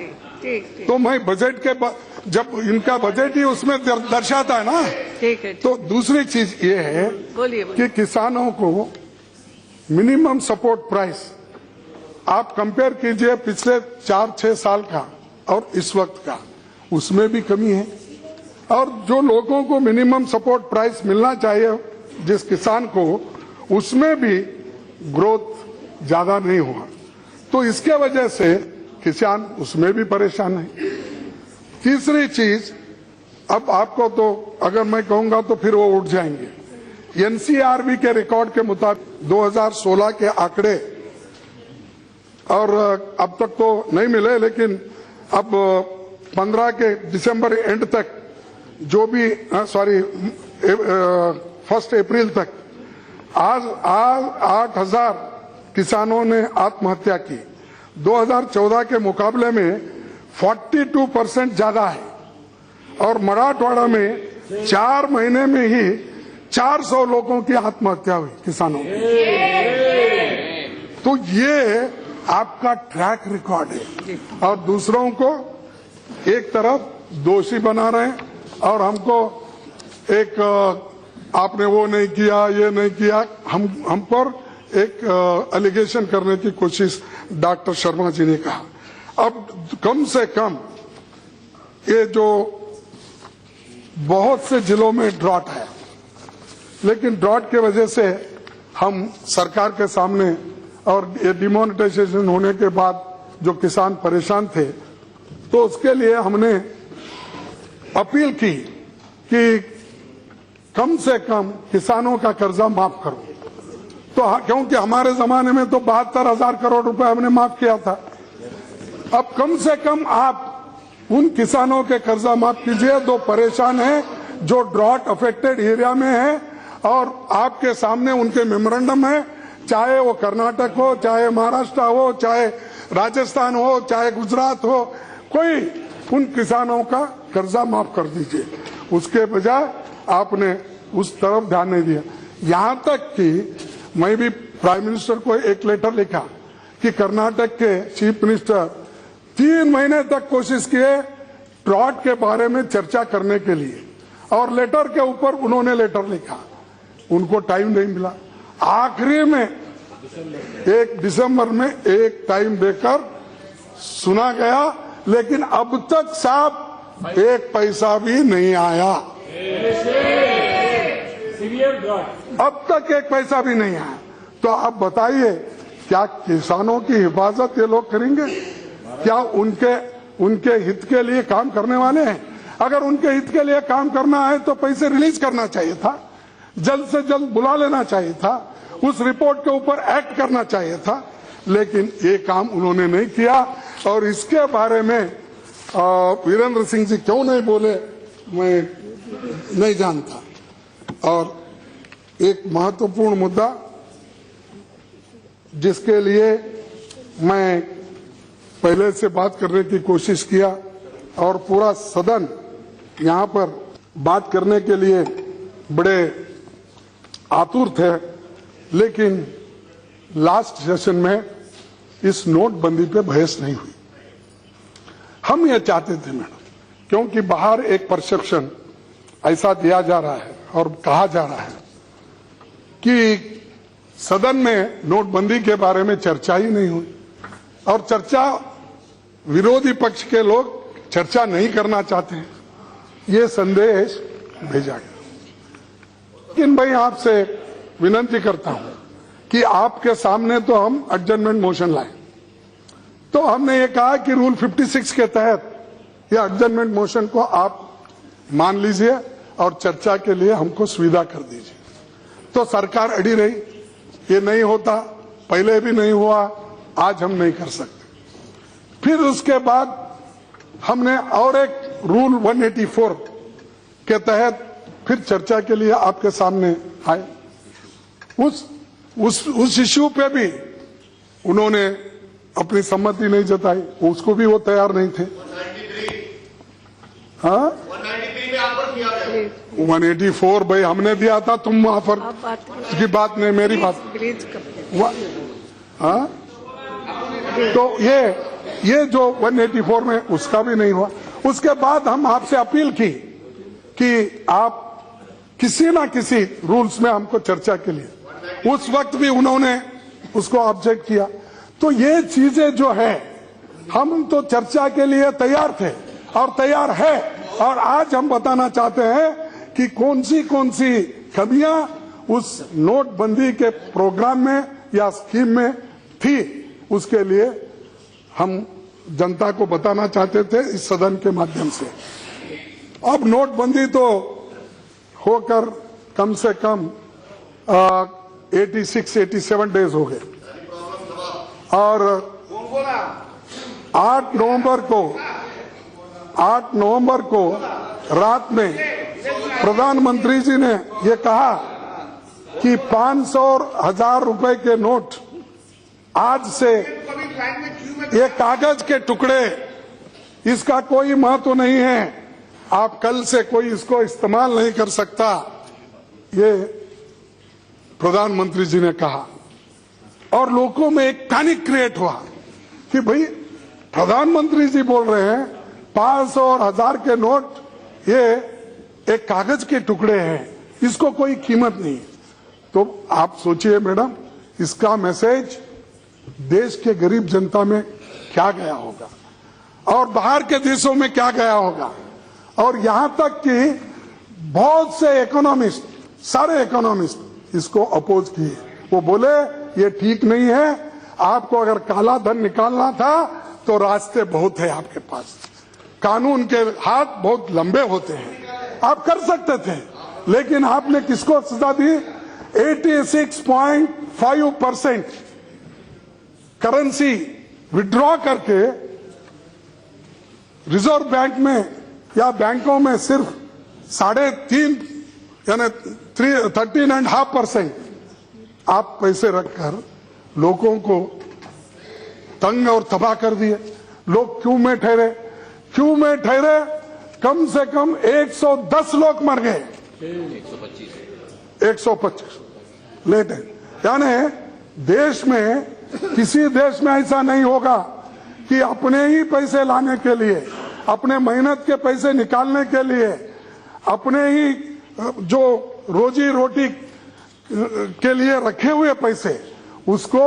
तो मैं बजट के जब इनका बजट ही उसमें दर्शाता है ना। ठीक है। तो दूसरी चीज ये है कि किसानों को मिनिमम सपोर्ट प्राइस आप कंपेयर कीजिए पिछले 4-6 साल का और इस वक्त का, उसमें भी कमी है। और जो लोगों को मिनिमम सपोर्ट प्राइस मिलना चाहिए जिस किसान को, उसमें भी ग्रोथ ज्यादा नहीं हुआ। तो इसके वजह से किसान उसमें भी परेशान है। तीसरी चीज, अब आपको तो अगर मैं कहूंगा तो फिर वो उठ जाएंगे। एनसीआरबी के रिकॉर्ड के मुताबिक 2016 के आंकड़े, और अब तक तो नहीं मिले, लेकिन अब 15 के दिसंबर एंड तक जो भी 1 अप्रैल तक आज 8,000 किसानों ने आत्महत्या की। 2014 के मुकाबले में 42% ज्यादा है। और मराठवाड़ा में 4 महीने में ही 400 लोगों की आत्महत्या हुई किसानों की। तो ये आपका ट्रैक रिकॉर्ड है। और दूसरों को एक तरफ दोषी बना रहे हैं और हमको एक आपने वो नहीं किया, ये नहीं किया, हम पर एक एलिगेशन करने की कोशिश डॉक्टर शर्मा जी ने कहा। अब कम से कम ये जो बहुत से जिलों में ड्रॉट है, लेकिन ड्रॉट के वजह से हम सरकार के सामने, और ये डिमोनेटाइजेशन होने के बाद जो किसान परेशान थे, तो उसके लिए हमने अपील की कि कम से कम किसानों का कर्जा माफ करो। तो क्योंकि हमारे जमाने में तो 72,000 करोड़ रुपए हमने माफ किया था। अब कम से कम आप उन किसानों के कर्जा माफ कीजिए जो परेशान हैं, जो ड्रॉट अफेक्टेड एरिया में है और आपके सामने उनके मेमोरेंडम है, चाहे वो कर्नाटक हो, चाहे महाराष्ट्र हो, चाहे राजस्थान हो, चाहे गुजरात हो, कोई उन किसानों का कर्जा माफ कर दीजिए। उसके बजाय आपने उस तरफ ध्यान नहीं दिया। यहां तक कि मैं भी प्राइम मिनिस्टर को एक लेटर लिखा कि कर्नाटक के चीफ मिनिस्टर 3 महीने तक कोशिश किए ट्रॉट के बारे में चर्चा करने के लिए, और लेटर के ऊपर उन्होंने लेटर लिखा, उनको टाइम नहीं मिला। आखिरी में 1 दिसंबर में एक टाइम देकर सुना गया, लेकिन अब तक साहब 1 पैसा भी नहीं आया। अब तक 1 पैसा भी नहीं आया। तो आप बताइए, क्या किसानों की हिफाजत ये लोग करेंगे? क्या उनके हित के लिए काम करने वाले हैं? अगर उनके हित के लिए काम करना है तो पैसे रिलीज करना चाहिए था, जल्द से जल्द बुला लेना चाहिए था, उस रिपोर्ट के ऊपर एक्ट करना चाहिए था, लेकिन ये काम उन्होंने नहीं किया। और इसके बारे में वीरेंद्र सिंह जी क्यों नहीं बोले मैं नहीं जानता। और एक महत्वपूर्ण मुद्दा जिसके लिए मैं पहले से बात करने की कोशिश किया और पूरा सदन यहां पर बात करने के लिए बड़े आतुर थे, लेकिन लास्ट सेशन में इस नोटबंदी पे बहस नहीं हुई। हम ये चाहते थे मैडम, क्योंकि बाहर एक परसेप्शन ऐसा दिया जा रहा है और कहा जा रहा है कि सदन में नोटबंदी के बारे में चर्चा ही नहीं हुई, और चर्चा विरोधी पक्ष के लोग चर्चा नहीं करना चाहते हैं, ये संदेश भेजा गया। लेकिन भाई आपसे विनती करता हूं कि आपके सामने तो हम एडजर्नमेंट मोशन लाए, तो हमने ये कहा कि रूल 56 के तहत ये एडजर्नमेंट मोशन को आप मान लीजिए और चर्चा के लिए हमको सुविधा कर दीजिए। तो सरकार अड़ी रही, ये नहीं होता, पहले भी नहीं हुआ, आज हम नहीं कर सकते। फिर उसके बाद हमने और एक रूल 184 के तहत फिर चर्चा के लिए आपके सामने आए। उस इश्यू पे भी उन्होंने अपनी सम्मति नहीं जताई, उसको भी वो तैयार नहीं थे। 184 भाई हमने दिया था, तुम ऑफर की बात नहीं, मेरी बात। हाँ, तो ये जो 184 में उसका भी नहीं हुआ। उसके बाद हम आपसे अपील की कि आप किसी ना किसी रूल्स में हमको चर्चा के लिए, उस वक्त भी उन्होंने उसको ऑब्जेक्ट किया। तो ये चीजें जो है, हम तो चर्चा के लिए तैयार थे और तैयार है, और आज हम बताना चाहते हैं कि कौन सी कमियां उस नोटबंदी के प्रोग्राम में या स्कीम में थी, उसके लिए हम जनता को बताना चाहते थे इस सदन के माध्यम से। अब नोटबंदी तो होकर कम से कम 86-87 डेज हो गए, और 8 नवंबर को रात में प्रधानमंत्री जी ने ये कहा कि 500 और 1000 रुपए के नोट आज से, ये कागज के टुकड़े, इसका कोई महत्व नहीं है, आप कल से कोई इसको इस्तेमाल नहीं कर सकता, ये प्रधानमंत्री जी ने कहा। और लोगों में एक पैनिक क्रिएट हुआ कि भाई प्रधानमंत्री जी बोल रहे हैं 500 और 1000 के नोट ये एक कागज के टुकड़े हैं, इसको कोई कीमत नहीं। तो आप सोचिए मैडम, इसका मैसेज देश के गरीब जनता में क्या गया होगा और बाहर के देशों में क्या गया होगा। और यहां तक कि बहुत से इकोनॉमिस्ट, सारे इकोनॉमिस्ट इसको अपोज किए। वो बोले ये ठीक नहीं है, आपको अगर काला धन निकालना था तो रास्ते बहुत है आपके पास, कानून के हाथ बहुत लंबे होते हैं, आप कर सकते थे। लेकिन आपने किसको सजा दी? 86.5% करेंसी विड्रॉ करके रिजर्व बैंक में या बैंकों में सिर्फ 3.5 यानी 13.5% आप पैसे रखकर लोगों को तंग और तबाह कर दिए। लोग क्यों में ठहरे? क्यों में ठहरे? कम से कम 110 लोग मर गए। 125 लेट है। यानी देश में, किसी देश में ऐसा नहीं होगा कि अपने ही पैसे लाने के लिए, अपने मेहनत के पैसे निकालने के लिए, अपने ही जो रोजी रोटी के लिए रखे हुए पैसे, उसको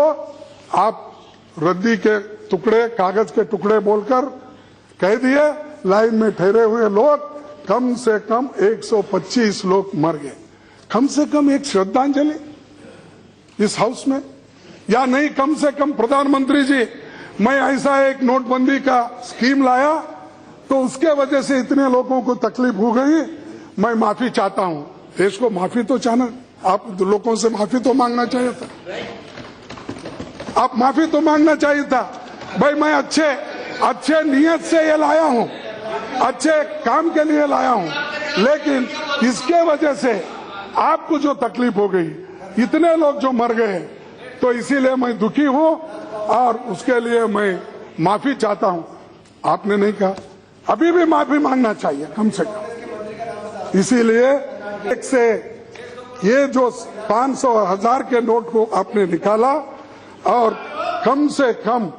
आप रद्दी के टुकड़े, कागज के टुकड़े बोलकर कह दिए। लाइन में ठहरे हुए लोग, कम से कम 125 लोग मर गए। कम से कम एक श्रद्धांजलि इस हाउस में, या नहीं कम से कम प्रधानमंत्री जी, मैं ऐसा एक नोटबंदी का स्कीम लाया तो उसके वजह से इतने लोगों को तकलीफ हो गई, मैं माफी चाहता हूं। देश को माफी तो चाहना, आप लोगों से माफी तो मांगना चाहिए था। आप माफी तो मांगना चाहिए था। भाई मैं अच्छे नियत से ये लाया हूं, अच्छे काम के लिए लाया हूं, लेकिन इसके वजह से आपको जो तकलीफ हो गई, इतने लोग जो मर गए, तो इसीलिए मैं दुखी हूं और उसके लिए मैं माफी चाहता हूं। आपने नहीं कहा, अभी भी माफी मांगना चाहिए कम से कम। इसीलिए एक से ये जो 500 और 1000 के नोट को आपने निकाला, और कम से कम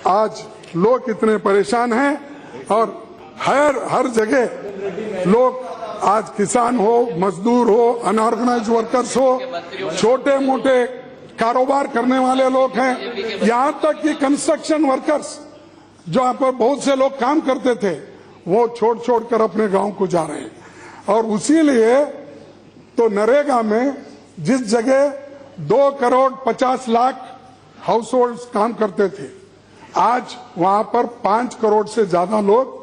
आज लोग इतने परेशान हैं, और हर जगह लोग आज किसान हो, मजदूर हो, अनऑर्गेनाइज वर्कर्स हो, छोटे मोटे कारोबार करने वाले लोग हैं, यहां तक कि कंस्ट्रक्शन वर्कर्स जो यहाँ पर बहुत से लोग काम करते थे, वो छोड़ कर अपने गांव को जा रहे हैं। और उसीलिए तो नरेगा में जिस जगह 2,50,00,000 हाउस होल्ड काम करते थे, आज वहां पर 5 करोड़ से ज्यादा लोग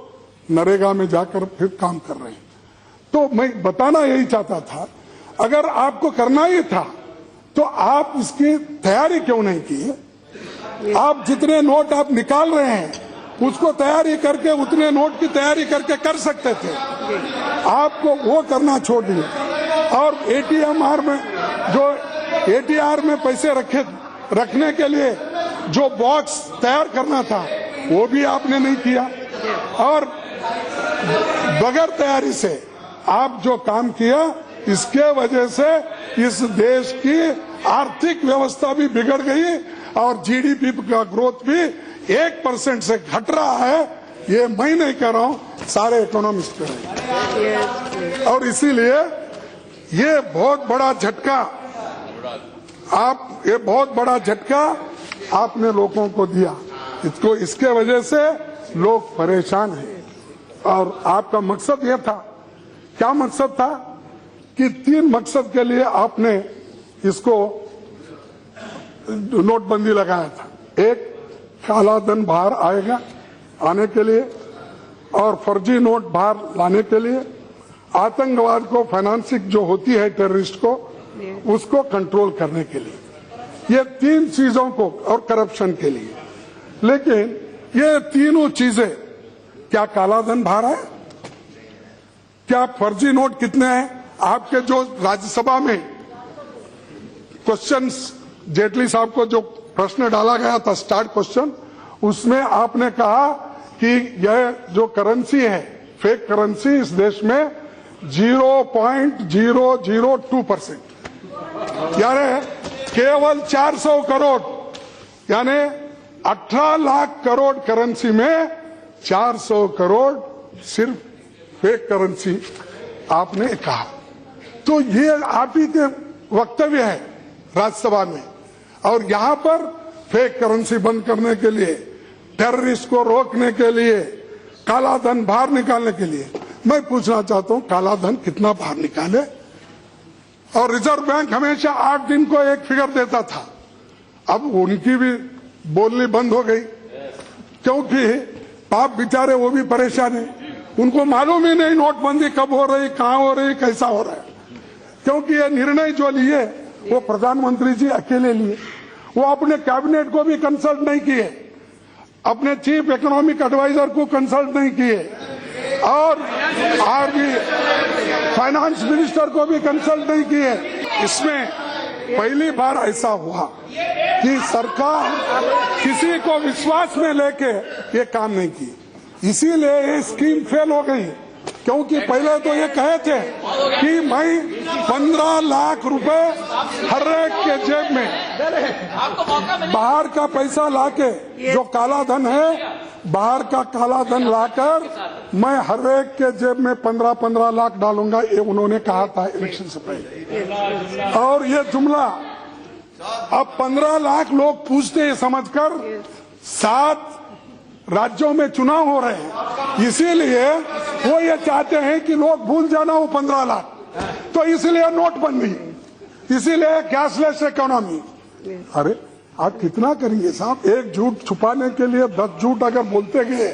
नरेगा में जाकर फिर काम कर रहे हैं। तो मैं बताना यही चाहता था, अगर आपको करना ही था तो आप इसकी तैयारी क्यों नहीं की? आप जितने नोट आप निकाल रहे हैं उसको तैयारी करके, उतने नोट की तैयारी करके कर सकते थे। आपको वो करना छोड़ दिए। और एटीएमआर में, जो एटीआर में पैसे रखने के लिए जो बॉक्स तैयार करना था, वो भी आपने नहीं किया। और बगैर तैयारी से आप जो काम किया, इसके वजह से इस देश की आर्थिक व्यवस्था भी बिगड़ गई और जीडीपी का ग्रोथ भी 1% से घट रहा है। ये मैं नहीं कह रहा हूं, सारे इकोनॉमिस्ट कह रहे हैं। और इसीलिए ये बहुत बड़ा झटका आपने लोगों को दिया। इसके वजह से लोग परेशान हैं। और आपका मकसद ये था, क्या मकसद था? कि 3 मकसद के लिए आपने इसको नोटबंदी लगाया था। एक, काला धन बाहर आने के लिए, और फर्जी नोट बाहर लाने के लिए, आतंकवाद को फाइनेंसिंग जो होती है टेररिस्ट को, उसको कंट्रोल करने के लिए, ये 3 चीजों को, और करप्शन के लिए। लेकिन ये तीनों चीजें, क्या काला धन बाहर है? क्या फर्जी नोट कितने हैं? आपके जो राज्यसभा में क्वेश्चंस, जेटली साहब को जो प्रश्न डाला गया था, स्टार्ट क्वेश्चन, उसमें आपने कहा कि यह जो करेंसी है, फेक करेंसी, इस देश में 0.002%, यानी केवल 400 करोड़, यानी 18 लाख करोड़ करेंसी में 400 करोड़ सिर्फ फेक करेंसी आपने कहा। तो ये आप ही के वक्तव्य है राज्यसभा में। और यहां पर फेक करेंसी बंद करने के लिए, टेररिस्ट को रोकने के लिए, काला धन बाहर निकालने के लिए, मैं पूछना चाहता हूं, काला धन कितना बाहर निकाले? और रिजर्व बैंक हमेशा 8 दिन को एक फिगर देता था। अब उनकी भी बोलनी बंद हो गई, क्योंकि पाप बेचारे वो भी परेशान है। उनको मालूम ही नहीं नोटबंदी कब हो रही, कहां हो रही, कैसा हो रहा है। क्योंकि ये निर्णय जो लिए वो प्रधानमंत्री जी अकेले लिए, वो अपने कैबिनेट को भी कंसल्ट नहीं किए, अपने चीफ इकोनॉमिक एडवाइजर को कंसल्ट नहीं किए, और और भी फाइनेंस मिनिस्टर को भी कंसल्ट नहीं किए। इसमें पहली बार ऐसा हुआ कि सरकार किसी को विश्वास में लेके ये काम नहीं की, इसीलिए ये स्कीम फेल हो गई। क्योंकि पहले तो ये कहे थे कि मैं 15 लाख रुपए हर एक के जेब में बाहर का पैसा लाके, जो काला धन है बाहर का काला धन लाकर मैं हर एक के जेब में 15-15 लाख डालूंगा, ये उन्होंने कहा था इलेक्शन से पहले। और ये जुमला अब 15 लाख लोग पूछते हैं समझकर 7 राज्यों में चुनाव हो रहे हैं, इसीलिए वो ये चाहते हैं कि लोग भूल जाना वो 15 लाख। तो इसलिए नोटबंदी, इसीलिए कैशलेस इकोनॉमी। अरे आप कितना करेंगे साहब, एक झूठ छुपाने के लिए 10 झूठ अगर बोलते गए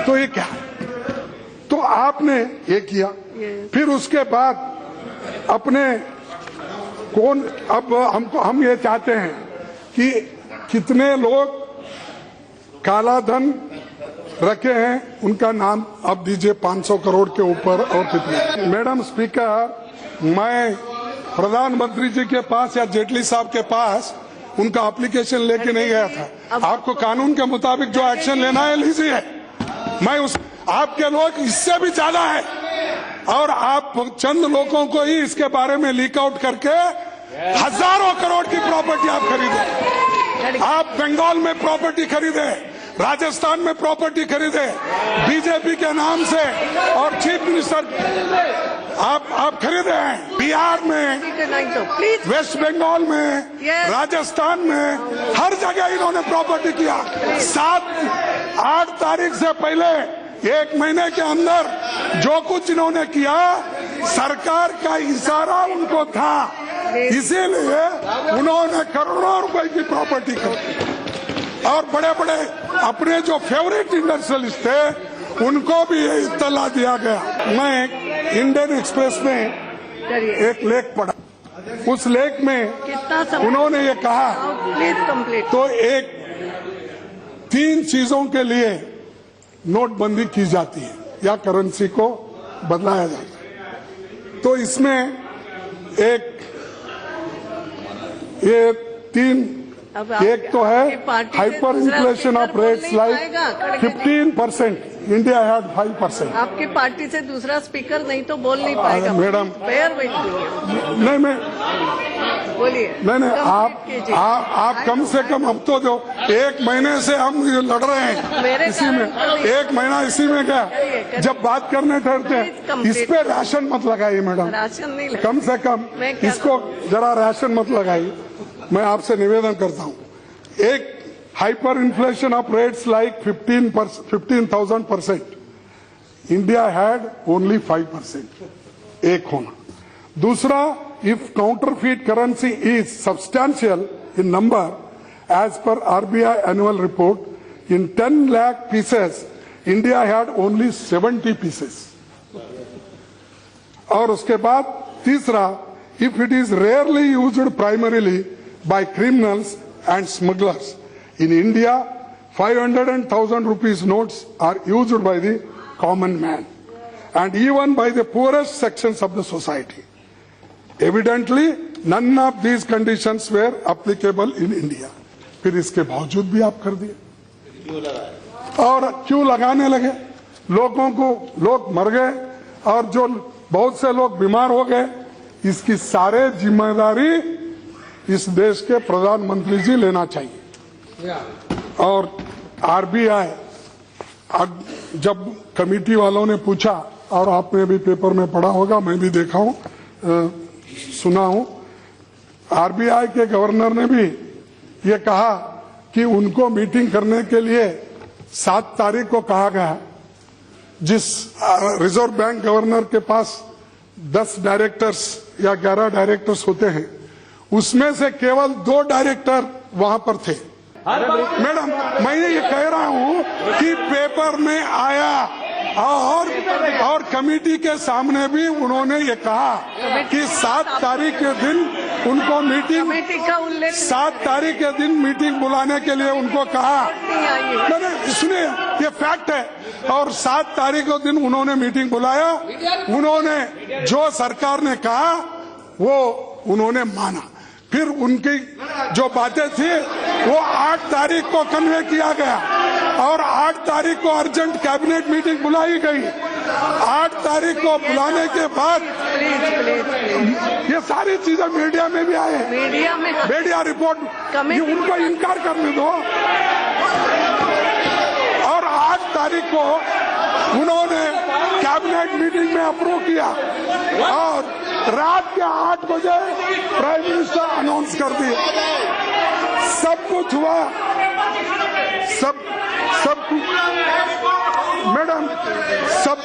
तो ये क्या। तो आपने ये किया, फिर उसके बाद अपने कौन, अब हम ये चाहते हैं कि कितने लोग काला धन रखे हैं उनका नाम अब दीजिए, 500 करोड़ के ऊपर और कितने। मैडम स्पीकर, मैं प्रधानमंत्री जी के पास या जेटली साहब के पास उनका एप्लीकेशन लेके नहीं गया था। आपको कानून के मुताबिक जो एक्शन लेना है लीजिए, मैं उस आपके लोग इससे भी ज्यादा है और आप चंद लोगों को ही इसके बारे में लीक आउट करके हजारों करोड़ की प्रॉपर्टी आप खरीदे। आप बंगाल में प्रॉपर्टी खरीदे, राजस्थान में प्रॉपर्टी खरीदे बीजेपी के नाम से, और चीफ मिनिस्टर आप खरीदे हैं बिहार में, वेस्ट बंगाल में, राजस्थान में, हर जगह इन्होंने प्रॉपर्टी किया। 7-8 तारीख से पहले 1 महीने के अंदर जो कुछ इन्होंने किया, सरकार का इशारा उनको था, इसीलिए उन्होंने करोड़ों रुपए की प्रॉपर्टी खरीदी। और बड़े बड़े अपने जो फेवरेट इंडस्ट्रियलिस्ट थे उनको भी ये इत्तला दिया गया। मैं इंडियन एक्सप्रेस में एक लेख पढ़ा, उस लेख में उन्होंने ये कहा, तो 3 चीजों के लिए नोटबंदी की जाती है या करेंसी को बदलाया जाता है। तो इसमें ये 3, एक तो है hyper inflation of rates like 15%, India had 5%। आपकी पार्टी से दूसरा स्पीकर नहीं तो बोल नहीं पाएगा मैडम। फेयर वेट नहीं, मैं बोलिए। नहीं, आप कम से कम अब तो जो 1 महीने से हम लड़ रहे हैं इसी में, 1 महीना इसी में क्या, जब बात करने ठहरते हैं इस पे राशन मत लगाइए मैडम, राशन नहीं कम से कम इसको जरा राशन मत लगाइए। मैं आपसे निवेदन करता हूं, एक hyper inflation of rates like 15,000%, India had only 5%, एक होना। दूसरा, if counterfeit currency is substantial in number as per RBI annual report, in 10 lakh pieces India had only 70 pieces. और उसके बाद तीसरा, if it is rarely used primarily by criminals and smugglers. In India, 500 and 1,000 rupees notes are used by the common man and even by the poorest sections of the society. Evidently, none of these conditions were applicable in India. फिर इसके बावजूद भी आप कर दिए। और क्यों लगाने लगे? लोग मर गए और जो बहुत से लोग बीमार हो गए, इसकी सारे जिम्मेदारी इस देश के प्रधानमंत्री जी लेना चाहिए। और आरबीआई, जब कमेटी वालों ने पूछा, और आपने भी पेपर में पढ़ा होगा, मैं भी देखा हूं, सुना हूं, आरबीआई के गवर्नर ने भी ये कहा कि उनको मीटिंग करने के लिए 7 तारीख को कहा गया। जिस रिजर्व बैंक गवर्नर के पास 10 डायरेक्टर्स या 11 डायरेक्टर्स होते हैं, उसमें से केवल 2 डायरेक्टर वहां पर थे। मैडम, मैं ये कह रहा हूं कि पेपर में आया और कमेटी के सामने भी उन्होंने ये कहा कि 7 तारीख के दिन उनको मीटिंग कमेटी का उल्लेख 7 तारीख के दिन मीटिंग बुलाने के लिए उनको कहा। नहीं आई है। मैंने सुनिए, ये फैक्ट है। और 7 तारीख के दिन उन्होंने मीटिंग बुलाया, उन्होंने जो सरकार ने कहा वो उन्होंने माना। फिर उनकी जो बातें थी वो 8 तारीख को कन्वे किया गया और 8 तारीख को अर्जेंट कैबिनेट मीटिंग बुलाई गई। 8 तारीख को बुलाने के बाद प्लीज ये सारी चीजें मीडिया में भी आए, मीडिया में मीडिया रिपोर्ट, ये उनको इनकार करने दो। और 8 तारीख को उन्होंने कैबिनेट मीटिंग में अप्रूव किया और रात के 8 बजे प्राइम मिनिस्टर अनाउंस कर दिए। सब कुछ हुआ, सब मैडम सब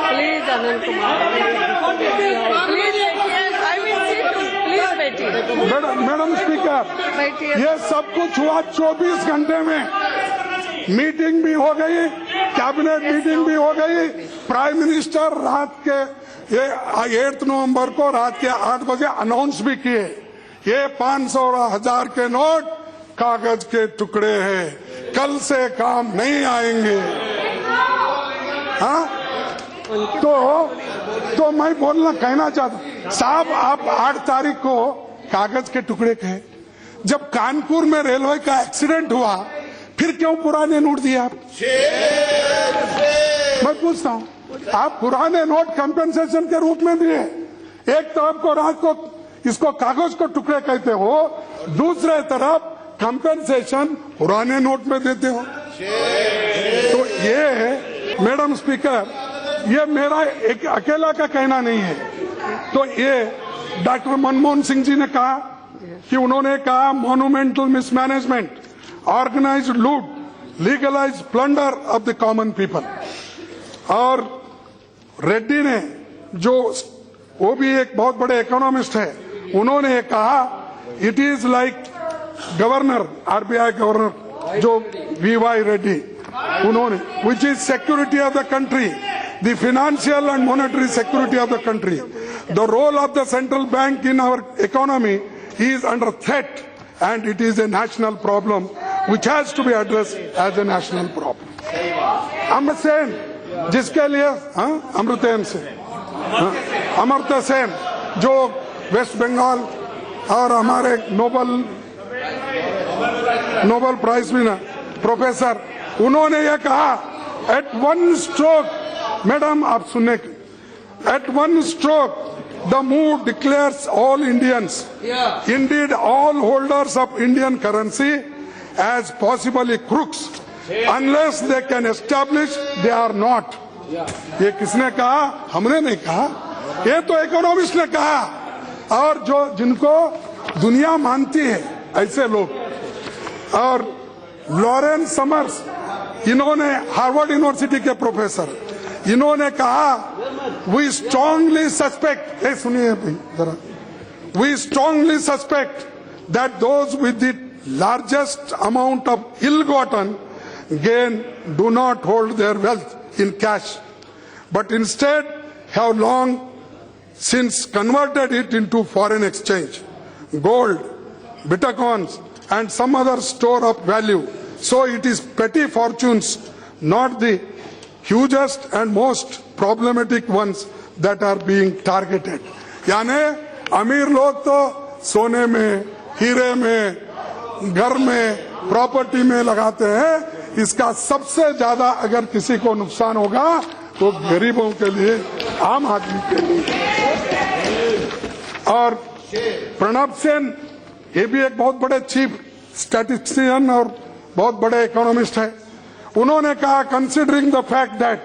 प्लीज अनंत कुमार प्लीज बैठिए। मैडम स्पीकर, बैठिए। ये सब कुछ हुआ 24 घंटे में। मीटिंग भी हो गई, कैबिनेट मीटिंग भी हो गई। प्राइम मिनिस्टर रात के 8 नवंबर को रात के 8 बजे अनाउंस भी किए, ये 500 और 1000 के नोट कागज के टुकड़े हैं, कल से काम नहीं आएंगे। हाँ, तो मैं कहना चाहता साहब, आप 8 तारीख को कागज के टुकड़े कहे। जब कानपुर में रेलवे का एक्सीडेंट हुआ फिर क्यों पुराने नोट दिए आप? मैं पूछता हूँ, आप पुराने नोट कंपेंसेशन के रूप में दिए। एक तरफ को रात को इसको कागज को टुकड़े कहते हो, दूसरे तरफ कंपेंसेशन पुराने नोट में देते हो। तो ये मैडम स्पीकर, ये मेरा एक अकेला का कहना नहीं है। तो ये डॉक्टर मनमोहन सिंह जी ने कहा कि उन्होंने कहा मॉन्यूमेंटल मिसमैनेजमेंट, ऑर्गेनाइज्ड लूट, legalised plunder of the common people. और रेड्डी ने, जो वो भी एक बहुत बड़े इकोनॉमिस्ट है, उन्होंने कहा it is like governor, RBI governor जो वीवाई रेड्डी, उन्होंने which is security of the country, the financial and monetary security of the country. The role of the central bank in our economy is under threat and it is a national problem which has to be addressed as a national problem. Amartya Sen, जिसके लिए अमर्त्य सेन, अमर्त्य सेन जो waste Bengal और हमारे Nobel prize winner professor, उन्होंने ये कहा eight one stroke, madam आप सुनने, at one stroke the move declares all Indians, indeed all holders of Indian currency, as possibly crooks unless they can establish they are not. ये किसने कहा? हमने नहीं कहा, ये तो इकोनॉमिस्ट ने कहा। और जो जिनको दुनिया मानती है ऐसे लोग। और लॉरेंस समर्स, इन्होंने हार्वर्ड यूनिवर्सिटी के प्रोफेसर, इन्होंने कहा वी स्ट्रांगली सस्पेक्ट, सुनिए भाई जरा, we strongly suspect that those with the largest amount of ill gotten gain do not hold their wealth in cash but instead have long since converted it into foreign exchange, gold, bitcoins and some other store of value. So it is petty fortunes, not the hugest and most problematic ones that are being targeted. यानी अमीर लोग तो सोने में, हीरे में, घर में, प्रॉपर्टी में लगाते हैं। इसका सबसे ज्यादा अगर किसी को नुकसान होगा तो गरीबों के लिए, आम आदमी के लिए। और प्रणब सेन, ये भी एक बहुत बड़े चीफ स्टैटिस्टिशियन और बहुत बड़े इकोनॉमिस्ट है, उन्होंने कहा considering the fact that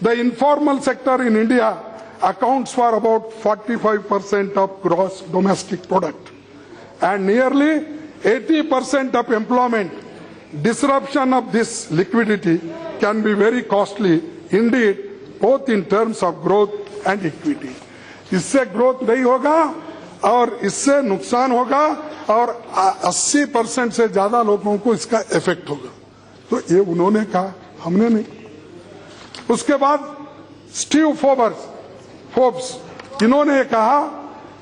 the informal sector in India accounts for about 45% of gross domestic product and nearly 80% of employment, disruption of this liquidity can be very costly Indeed both in terms of growth and equity. इससे growth नहीं होगा और इससे नुकसान होगा और 80% से ज्यादा लोगों को इसका इफेक्ट होगा। तो ये उन्होंने कहा, हमने नहीं। उसके बाद स्टीव फोर्ब्स इन्होंने कहा,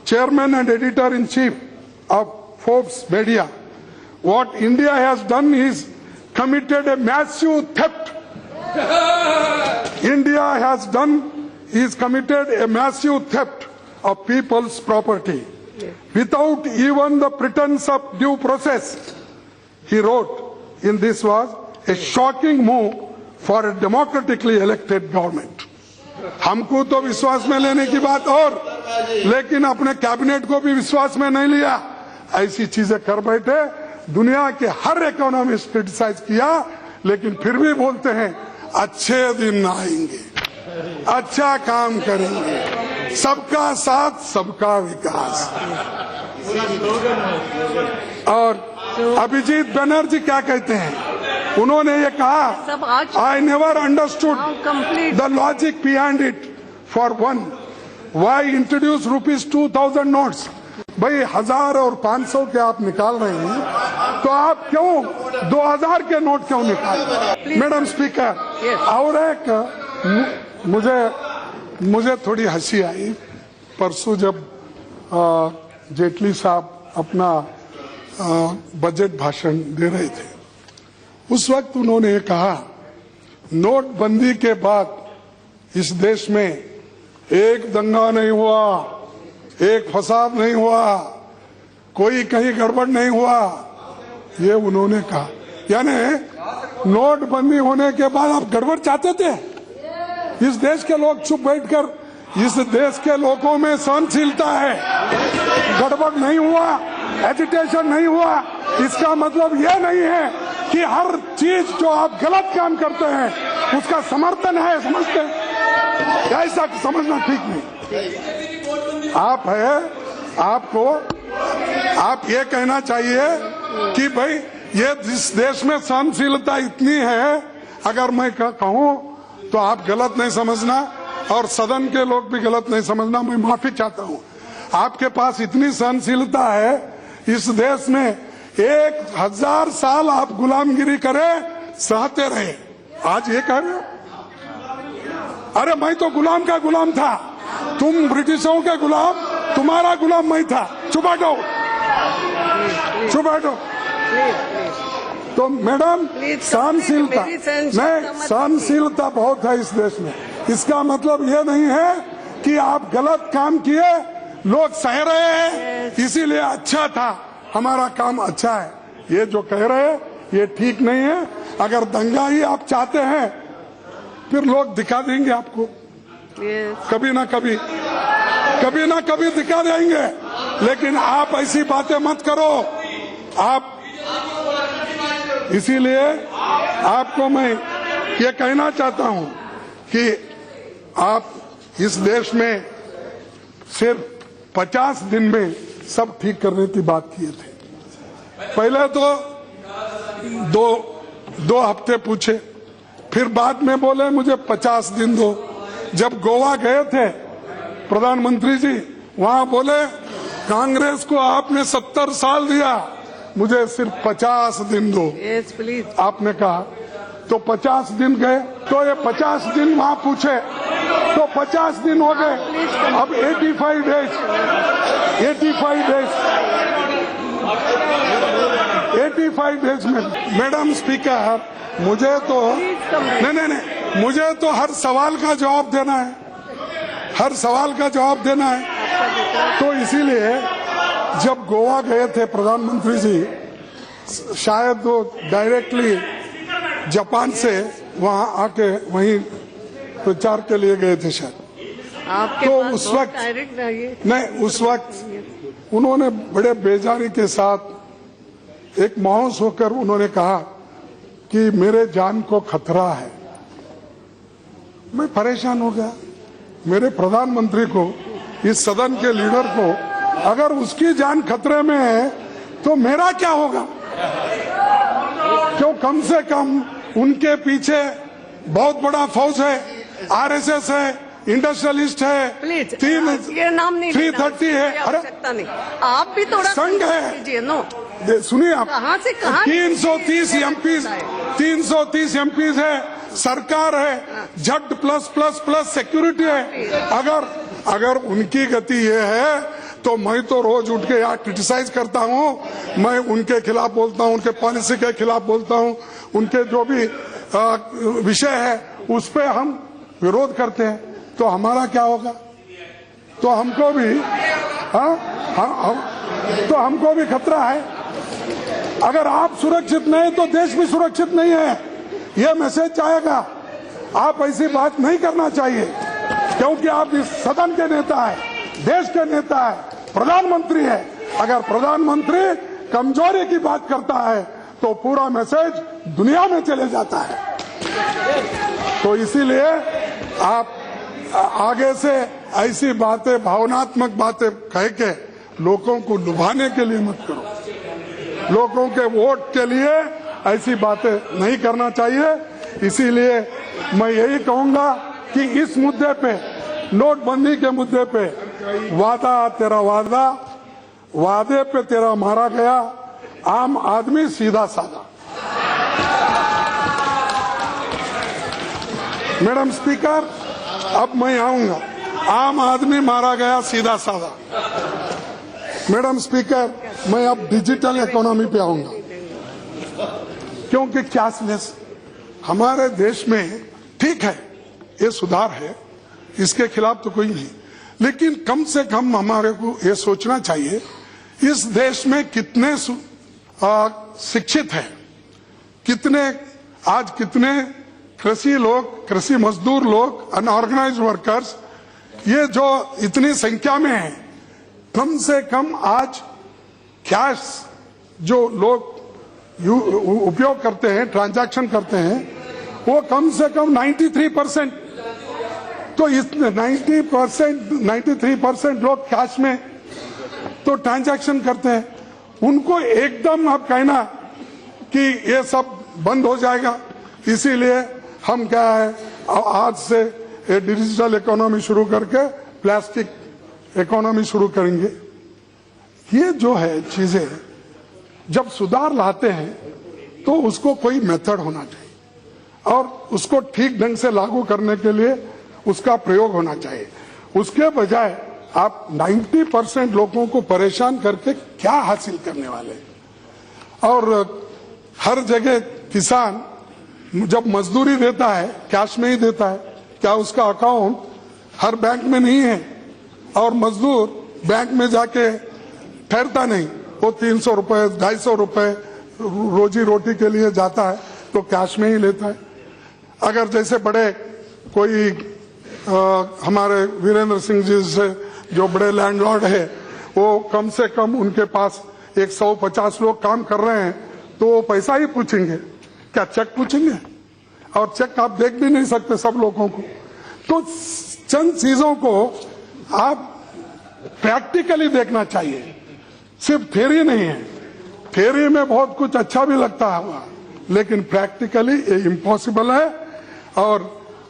chairman and editor in chief of Forbes media, what India has done is committed a massive theft. India has done is committed a massive theft of people's property without even the pretense of due process. He wrote, "In this was a shocking move for a democratically elected government." हमको तो विश्वास में लेने की बात और, लेकिन अपने कैबिनेट को भी विश्वास में नहीं लिया। ऐसी चीजें कर बैठे। दुनिया के हर इकोनॉमिस्ट क्रिटिसाइज किया, लेकिन फिर भी बोलते हैं अच्छे दिन आएंगे, अच्छा काम करेंगे, सबका साथ सबका विकास। और अभिजीत बनर्जी क्या कहते हैं? उन्होंने ये कहा, I never understood the logic behind it for one, why introduce ₹2000 notes. भाई 1000 और 500 के आप निकाल रहे हैं, तो आप क्यों 2000 के नोट क्यों निकाल रहे हैं? मैडम स्पीकर, और एक मुझे थोड़ी हंसी आई। परसों जब जेटली साहब अपना बजट भाषण दे रहे थे, उस वक्त उन्होंने कहा, नोटबंदी के बाद इस देश में एक दंगा नहीं हुआ, एक फसाद नहीं हुआ, कोई कहीं गड़बड़ नहीं हुआ, ये उन्होंने कहा। यानी नोटबंदी होने के बाद आप गड़बड़ चाहते थे? इस देश के लोग चुप बैठकर, इस देश के लोगों में सहनशीलता है, गड़बड़ नहीं हुआ, एजिटेशन नहीं हुआ। इसका मतलब यह नहीं है कि हर चीज जो आप गलत काम करते हैं उसका समर्थन है, समझते हैं? ऐसा समझना ठीक नहीं। आप ये कहना चाहिए कि भाई ये जिस देश में सहनशीलता इतनी है, अगर मैं कहूं तो आप गलत नहीं समझना और सदन के लोग भी गलत नहीं समझना। मैं माफी चाहता हूं। आपके पास इतनी सहनशीलता है, इस देश में 1000 साल आप गुलामगिरी करें, सहते रहे। आज ये कह रहे हो, अरे मैं तो गुलाम का गुलाम था, तुम ब्रिटिशों के गुलाम, तुम्हारा गुलाम मैं था। चुप बैठो, चुप बैठो। तो मैडम सहनशीलता नहीं, सहनशीलता बहुत है इस देश में। इसका मतलब ये नहीं है कि आप गलत काम किए, लोग सह रहे हैं इसीलिए अच्छा था, हमारा काम अच्छा है। ये जो कह रहे हैं ये ठीक नहीं है। अगर दंगा ही आप चाहते हैं, फिर लोग दिखा देंगे आपको, कभी ना कभी दिखा देंगे। लेकिन आप ऐसी बातें मत करो। आप, इसीलिए आपको मैं ये कहना चाहता हूं कि आप इस देश में सिर्फ 50 दिन में सब ठीक करने की बात किए थे। पहले तो दो हफ्ते पूछे, फिर बाद में बोले मुझे 50 दिन दो। जब गोवा गए थे प्रधानमंत्री जी, वहां बोले कांग्रेस को आपने 70 साल दिया, मुझे सिर्फ 50 दिन दो। yes, please. आपने कहा तो 50 दिन गए, तो ये 50 दिन वहां पूछे तो 50 दिन हो गए। अब 85 डेज 85 डेज में मैडम स्पीकर, मुझे तो नहीं, मुझे तो हर सवाल का जवाब देना है, हर सवाल का जवाब देना है। तो इसीलिए जब गोवा गए थे प्रधानमंत्री जी, शायद वो डायरेक्टली जापान से वहां आके वहीं प्रचार के लिए गए थे शायद। आपके तो पास उस वक्त नहीं, उस वक्त उन्होंने बड़े बेजारी के साथ एक मौन होकर उन्होंने कहा कि मेरे जान को खतरा है। मैं परेशान हो गया। मेरे प्रधानमंत्री को, इस सदन के लीडर को, अगर उसकी जान खतरे में है तो मेरा क्या होगा? क्यों, कम से कम उनके पीछे बहुत बड़ा फौज है, आरएसएस है, इंडस्ट्रियलिस्ट है, प्लीज तीन ये नाम नहीं 330 है। अरे आवश्यकता नहीं, आप भी थोड़ा संघ है। कीजिए। नो, सुनिए आप, कहाँ से कहाँ 330 एमपीज 330 एमपीज है, सरकार है, झट प्लस प्लस प्लस सिक्योरिटी है। अगर उनकी गति ये है तो मैं तो रोज उठ के यहाँ क्रिटिसाइज करता हूँ, मैं उनके खिलाफ बोलता हूँ, उनके पॉलिसी के खिलाफ बोलता हूँ, उनके जो भी विषय है उस पे हम विरोध करते हैं, तो हमारा क्या होगा? तो हमको भी तो हमको भी खतरा है। अगर आप सुरक्षित नहीं तो देश भी सुरक्षित नहीं है, यह मैसेज जाएगा। आप ऐसी बात नहीं करना चाहिए, क्योंकि आप इस सदन के नेता है, देश के नेता है, प्रधानमंत्री है। अगर प्रधानमंत्री कमजोरी की बात करता है तो पूरा मैसेज दुनिया में चले जाता है। तो इसीलिए आप आगे से ऐसी बातें, भावनात्मक बातें कह के लोगों को लुभाने के लिए मत करो। लोगों के वोट के लिए ऐसी बातें नहीं करना चाहिए। इसीलिए मैं यही कहूंगा कि इस मुद्दे पे, नोटबंदी के मुद्दे पे, वादा तेरा वादा, वादे पे तेरा मारा गया, आम आदमी सीधा साधा। मैडम स्पीकर, अब मैं आऊंगा। आम आदमी मारा गया सीधा साधा। मैडम स्पीकर, मैं अब डिजिटल इकोनॉमी पे आऊंगा, क्योंकि कैशलेस हमारे देश में ठीक है, ये सुधार है, इसके खिलाफ तो कोई नहीं, लेकिन कम से कम हमारे को ये सोचना चाहिए इस देश में कितने शिक्षित हैं, कितने कृषि लोग, कृषि मजदूर लोग, अनऑर्गेनाइज्ड वर्कर्स, ये जो इतनी संख्या में है, कम से कम आज कैश जो लोग उपयोग करते हैं, ट्रांजैक्शन करते हैं, वो कम से कम 93%। तो इसमें 93% लोग कैश में तो ट्रांजैक्शन करते हैं। उनको एकदम अब कहना कि ये सब बंद हो जाएगा, इसीलिए हम क्या है आज से ये डिजिटल इकोनॉमी शुरू करके प्लास्टिक इकोनॉमी शुरू करेंगे। ये जो है चीजें जब सुधार लाते हैं तो उसको कोई मेथड होना चाहिए और उसको ठीक ढंग से लागू करने के लिए उसका प्रयोग होना चाहिए। उसके बजाय आप 90% लोगों को परेशान करके क्या हासिल करने वाले? और हर जगह किसान जब मजदूरी देता है कैश में ही देता है, क्या उसका अकाउंट हर बैंक में नहीं है? और मजदूर बैंक में जाके ठहरता नहीं, वो 300 रुपए 250 रुपए रोजी रोटी के लिए जाता है तो कैश में ही लेता है। अगर जैसे बड़े कोई हमारे वीरेंद्र सिंह जी से जो बड़े लैंडलॉर्ड है, वो कम से कम उनके पास 150 लोग काम कर रहे हैं तो वो पैसा ही पूछेंगे, क्या चेक पूछेंगे? और चेक आप देख भी नहीं सकते सब लोगों को। तो चंद चीजों को आप प्रैक्टिकली देखना चाहिए, सिर्फ थ्योरी नहीं है। थ्योरी में बहुत कुछ अच्छा भी लगता है, लेकिन प्रैक्टिकली ये इम्पॉसिबल है। और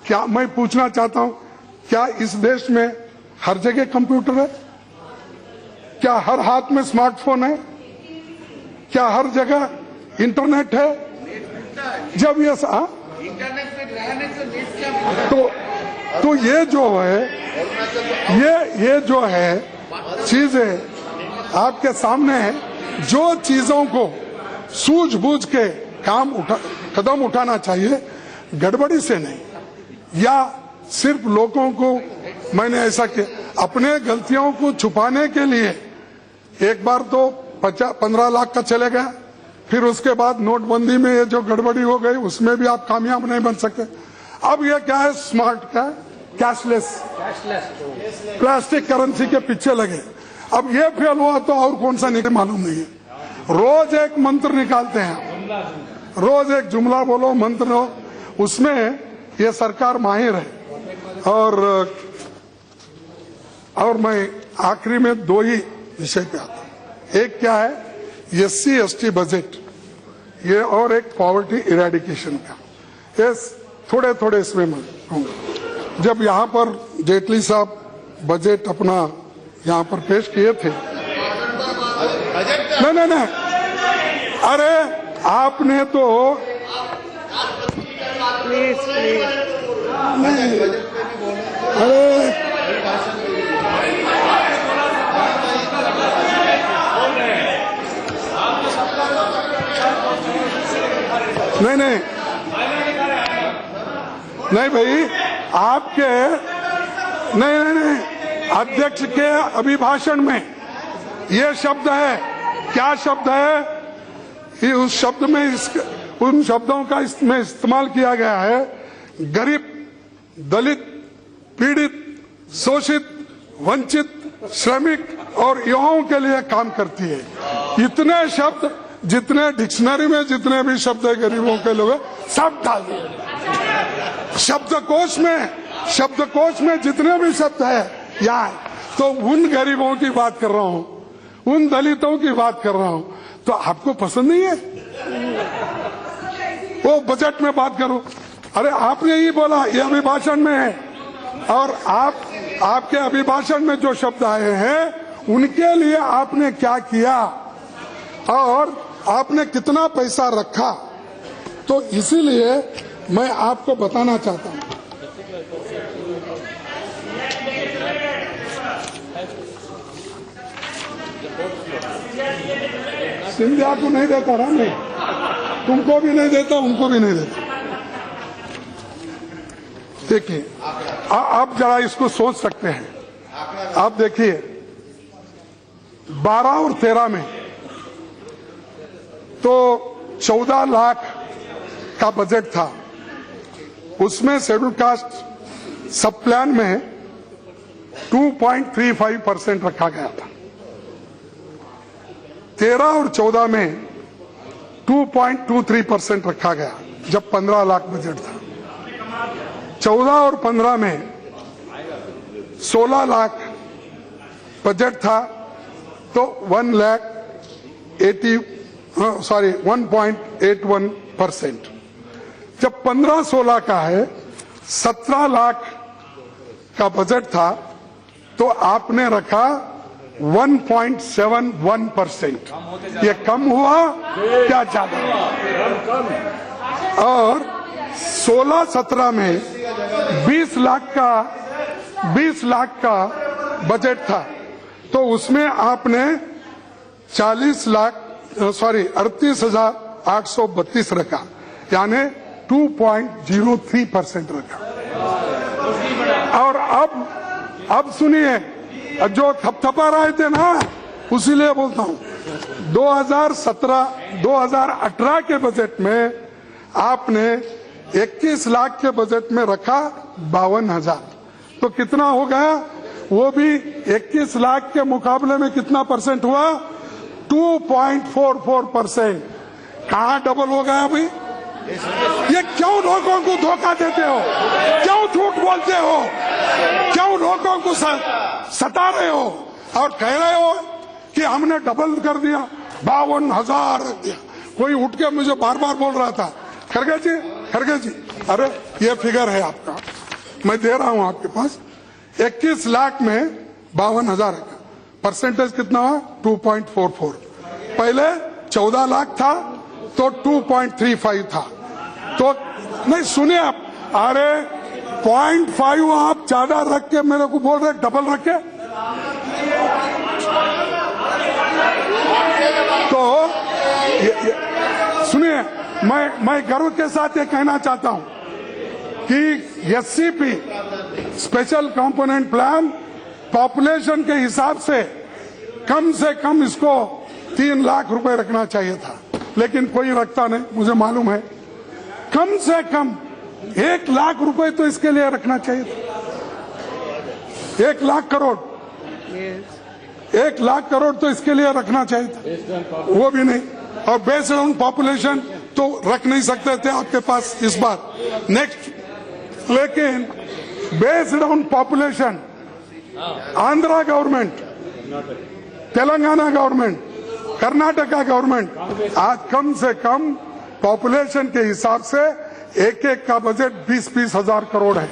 क्या मैं पूछना चाहता हूं, क्या इस देश में हर जगह कंप्यूटर है? क्या हर हाथ में स्मार्टफोन है? क्या हर जगह इंटरनेट है? जब ये इंटरनेट पे रहने से नेट क्या तो ये जो है ये जो है चीजें आपके सामने है। जो चीजों को सूझबूझ के कदम उठाना चाहिए, गड़बड़ी से नहीं, या सिर्फ लोगों को मैंने ऐसा किया अपने गलतियों को छुपाने के लिए। एक बार तो 15 लाख का चले गया, फिर उसके बाद नोटबंदी में ये जो गड़बड़ी हो गई उसमें भी आप कामयाब नहीं बन सके। अब ये क्या है, स्मार्ट का कैशलेस प्लास्टिक करेंसी के पीछे लगे। अब ये फेल हुआ तो और कौन सा निकले मालूम नहीं है। रोज एक मंत्र निकालते हैं, रोज एक जुमला बोलो, मंत्र लो, उसमें ये सरकार माहिर है। और मैं आखिरी में दो ही विषय पे आता हूं। एक क्या है, SC/ST बजट, ये, और एक पॉवर्टी इरेडिकेशन का। ये थोड़े थोड़े इसमें मैं कहूंगा। जब यहाँ पर जेटली साहब बजट अपना यहाँ पर पेश किए थे, नहीं, अरे आपने तो प्लीज प्लीज अरे नहीं भाई, आपके नहीं अध्यक्ष के अभिभाषण में ये शब्द है, क्या शब्द है, ये उस शब्द में उन शब्दों का इसमें इस्तेमाल किया गया है, गरीब, दलित, पीड़ित, शोषित, वंचित, श्रमिक और युवाओं के लिए काम करती है। इतने शब्द जितने डिक्शनरी में जितने भी शब्द है गरीबों के लिए सब डाल दिए। शब्दकोश में जितने भी शब्द है यहाँ, तो उन गरीबों की बात कर रहा हूँ, उन दलितों की बात कर रहा हूँ। तो आपको पसंद नहीं है वो बजट में बात करो? अरे आपने ही बोला, ये अभिभाषण में है, और आपके अभिभाषण में जो शब्द आए हैं उनके लिए आपने क्या किया और आपने कितना पैसा रखा, तो इसीलिए मैं आपको बताना चाहता हूं। सिंधिया को नहीं देता रहा मैं, तुमको भी नहीं देता, उनको भी नहीं देता। देखिए, आप जरा इसको सोच सकते हैं। आप देखिए 12 और 13 में तो 14 लाख का बजट था, उसमें शेड्यूल कास्ट सब प्लान में 2.35% रखा गया था। 13 और 14 में 2.23% रखा गया, जब 15 लाख बजट था। 14 और 15 में 16 लाख बजट था, तो 1.81%। जब 15-16 का है, 17 लाख का बजट था, तो आपने रखा 1.71%। ये कम हुआ क्या ज्यादा? और 16-17 में 20 लाख का बजट था, तो उसमें आपने 38,832 रखा, यानी 2.03% रखा। और अब सुनिए, जो थपथपा रहे थे ना, उसीलिए बोलता हूं, 2018 के बजट में आपने 21 लाख के बजट में रखा 52,000, तो कितना हो गया? वो भी 21 लाख के मुकाबले में कितना परसेंट हुआ? 2.44%। कहां डबल हो गया भाई? ये क्यों लोगों को धोखा देते हो? क्यों झूठ बोलते हो? क्यों लोगों को सता रहे हो और कह रहे हो कि हमने डबल कर दिया, 52,000 रख दिया? कोई उठ के मुझे बार बार बोल रहा था, खड़गे जी, अरे ये फिगर है आपका, मैं दे रहा हूं आपके पास। 21 लाख में 52,000 का परसेंटेज कितना हुआ? 2.44। पहले 14 लाख था तो 2.35 था। तो नहीं, सुनिए आप, अरे 0.5 आप ज्यादा रख के मेरे को बोल रहे डबल रख के। तो सुनिए, मैं गर्व के साथ ये कहना चाहता हूं कि SCP special component plan population के हिसाब से कम इसको 3 लाख रुपए रखना चाहिए था, लेकिन कोई रखता नहीं, मुझे मालूम है। कम से कम 1 लाख रुपए तो इसके लिए रखना चाहिए था। 1 लाख करोड़, 1 लाख करोड़ तो इसके लिए रखना चाहिए था, वो भी नहीं। और बेस्ड ऑन पॉपुलेशन तो रख नहीं सकते थे आपके पास इस बार। नेक्स्ट, लेकिन based on population Andhra government, Telangana government, Karnataka government आज कम से कम पॉपुलेशन के हिसाब से एक का बजट 20-20 हजार करोड़ है।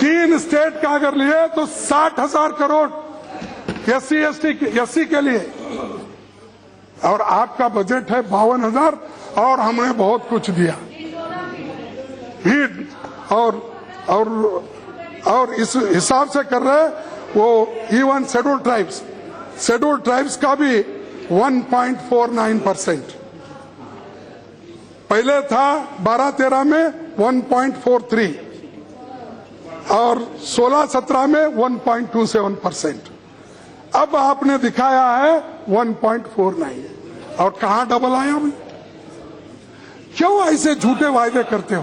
3 स्टेट का अगर लिए तो 60,000 करोड़ SC के लिए, और आपका बजट है 52,000 और हमने बहुत कुछ दिया भी, और इस हिसाब से कर रहे वो इवन शेड्यूल ट्राइब्स का भी 1.49%, पहले था 12-13 में 1.43 और 16-17 में 1.27%, अब आपने दिखाया है 1.49, और कहां डबल आया भाई? क्यों ऐसे झूठे वायदे करते हो?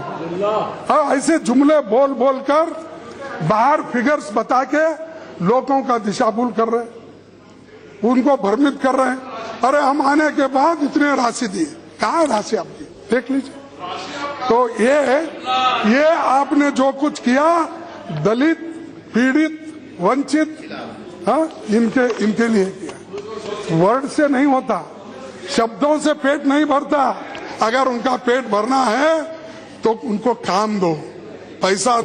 ऐसे जुमले बोल बोल कर बाहर फिगर्स बता के लोगों का दिशाभूल कर रहे, उनको भ्रमित कर रहे हैं। अरे हम आने के बाद इतने राशि दिए, कहाँ राशि आपकी देख लीजिए। तो ये आपने जो कुछ किया दलित, पीड़ित, वंचित, इनके लिए किया। वर्ड से नहीं होता, शब्दों से पेट नहीं भरता। अगर उनका पेट भरना है तो उनको काम दो, पैसा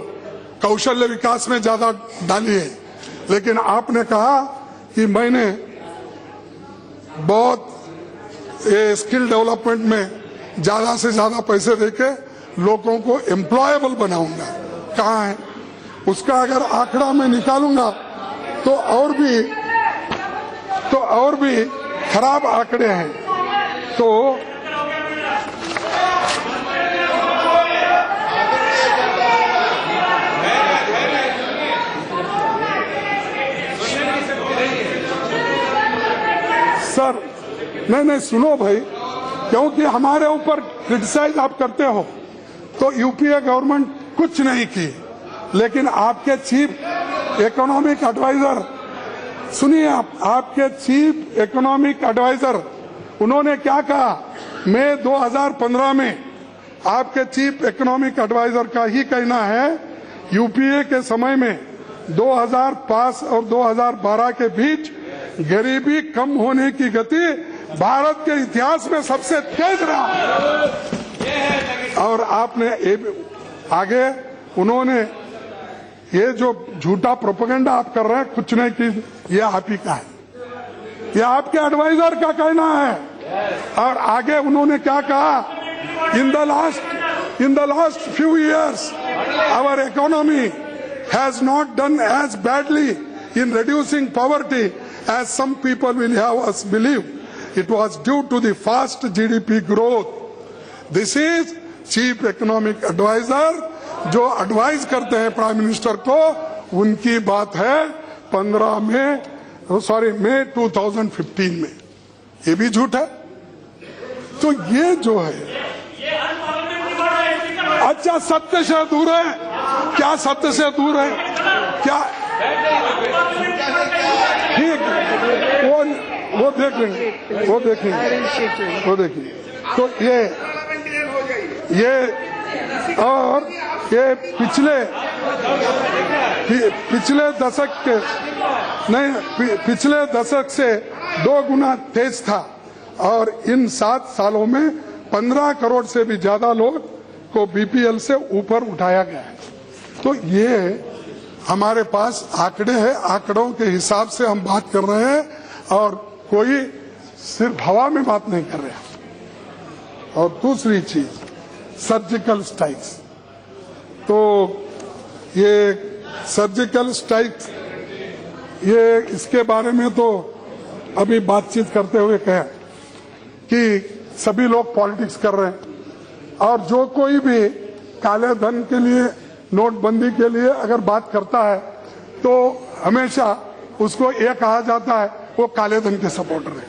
कौशल्य विकास में ज्यादा डालिए। लेकिन आपने कहा कि मैंने बहुत स्किल डेवलपमेंट में ज्यादा से ज्यादा पैसे देके लोगों को एम्प्लॉयबल बनाऊंगा। कहाँ है उसका? अगर आंकड़ा में निकालूंगा तो और भी खराब आंकड़े हैं। तो सर नहीं सुनो भाई, क्योंकि हमारे ऊपर क्रिटिसाइज आप करते हो तो यूपीए गवर्नमेंट कुछ नहीं की, लेकिन आपके चीफ इकोनॉमिक एडवाइजर, सुनिए आपके चीफ इकोनॉमिक एडवाइजर उन्होंने क्या कहा? मई 2015 में आपके चीफ इकोनॉमिक एडवाइजर का ही कहना है यूपीए के समय में 2005 और 2012 के बीच गरीबी कम होने की गति भारत के इतिहास में सबसे तेज रहा। और आपने आगे उन्होंने ये जो झूठा प्रोपेगेंडा आप कर रहे हैं, कुछ नहीं की, ये आप ही का है, ये आपके एडवाइजर का कहना है। और आगे उन्होंने क्या कहा? In the last few years our economy has not done as badly in reducing poverty as some people will have us believe. It was due to the fast GDP growth. This is Chief Economic Advisor जो advice करते हैं prime minister को, उनकी बात है मई 2015 में। ये भी झूठ है। तो ये जो है, अच्छा सत्य से दूर है क्या? सत्य से दूर है क्या? ठीक, वो देख लेंगे, वो देखेंगे। तो ये और ये पिछले दशक से 2 गुना तेज था, और इन 7 सालों में 15 करोड़ से भी ज्यादा लोग को बीपीएल से ऊपर उठाया गया है। तो ये हमारे पास आंकड़े हैं, आंकड़ों के हिसाब से हम बात कर रहे हैं, और कोई सिर्फ हवा में बात नहीं कर रहे। और दूसरी चीज सर्जिकल स्ट्राइक्स, तो ये सर्जिकल स्ट्राइक्स, ये इसके बारे में तो अभी बातचीत करते हुए कहा कि सभी लोग पॉलिटिक्स कर रहे हैं, और जो कोई भी काले धन के लिए, नोटबंदी के लिए अगर बात करता है तो हमेशा उसको ये कहा जाता है वो काले धन के सपोर्टर है।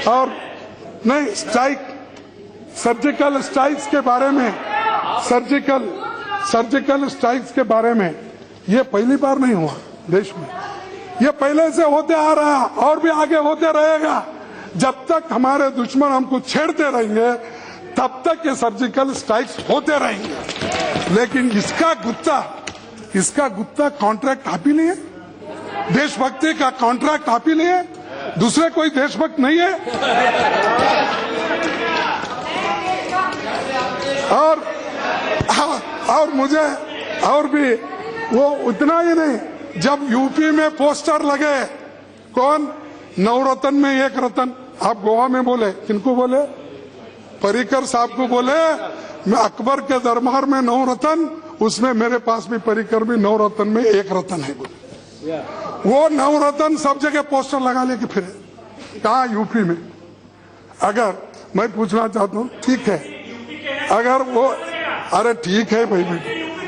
और नहीं, सर्जिकल स्ट्राइक्स के बारे में, सर्जिकल स्ट्राइक्स के बारे में ये पहली बार नहीं हुआ देश में, ये पहले से होते आ रहा है और भी आगे होते रहेगा। जब तक हमारे दुश्मन हमको छेड़ते रहेंगे तब तक ये सर्जिकल स्ट्राइक्स होते रहेंगे। लेकिन इसका गुत्ता कॉन्ट्रैक्ट आप ही लिए, देशभक्ति का कॉन्ट्रैक्ट आप ही लिए, दूसरे कोई देशभक्त नहीं है। और मुझे और भी वो उतना ही नहीं, जब यूपी में पोस्टर लगे, कौन नवरत्न में एक रत्न, आप गोवा में बोले, किनको बोले? पर्रिकर साहब को बोले, मैं अकबर के दरबार में 9 रत्न, उसमें मेरे पास भी पर्रिकर भी 9 रत्न में 1 रत्न है बोले। वो 9 रत्न सब जगह पोस्टर लगा लेके फिरे, कहा यूपी में। अगर मैं पूछना चाहता हूँ, ठीक है, अगर वो, अरे ठीक है भाई,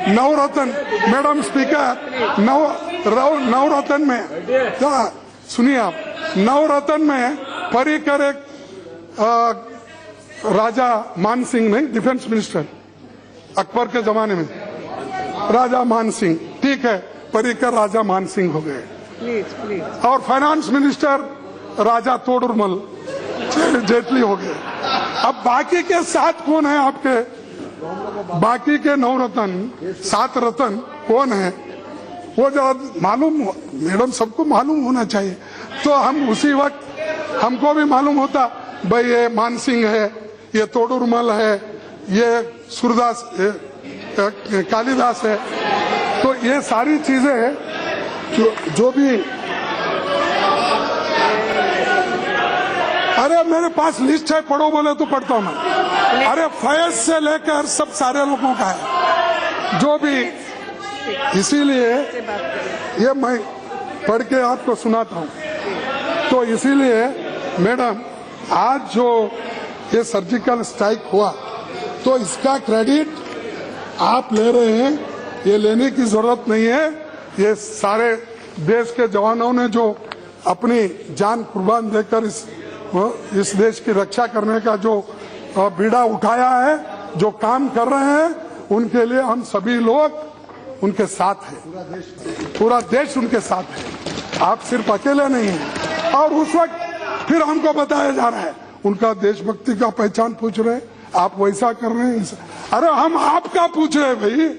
9 रत्न, मैडम स्पीकर, 9 रत्न में, सुनिए आप, 9 रत्न में पर्रिकर एक राजा मान सिंह नहीं, डिफेंस मिनिस्टर अकबर के जमाने में, राजा मान सिंह, ठीक है, पर्रिकर राजा मान सिंह हो गए। Please please. और फाइनेंस मिनिस्टर राजा तोडरमल जेटली हो गए। अब बाकी के 7 कौन है आपके? बाकी के 9 रत्न, 7 रत्न कौन है? वो जरा मालूम, मैडम सबको मालूम होना चाहिए। तो हम उसी वक्त हमको भी मालूम होता, भाई ये मान सिंह है, ये तोडरमल है, ये सूरदास कालिदास है। तो ये सारी चीजें जो भी, अरे मेरे पास लिस्ट है, पढ़ो बोले तो पढ़ता हूं मैं। अरे फैज से लेकर सब सारे लोगों का है जो भी, इसीलिए ये मैं पढ़ के आपको सुनाता हूं। तो इसीलिए मैडम, आज जो ये सर्जिकल स्ट्राइक हुआ, तो इसका क्रेडिट आप ले रहे हैं, ये लेने की जरूरत नहीं है। ये सारे देश के जवानों ने जो अपनी जान कुर्बान देकर इस देश की रक्षा करने का जो बीड़ा उठाया है, जो काम कर रहे हैं, उनके लिए हम सभी लोग उनके साथ हैं, पूरा देश उनके साथ है। आप सिर्फ अकेले नहीं हैं। और उस वक्त फिर हमको बताया जा रहा है, उनका देशभक्ति का पहचान पूछ रहे हैं, आप वैसा कर रहे हैं। अरे हम आपका पूछ रहे हैं भाई,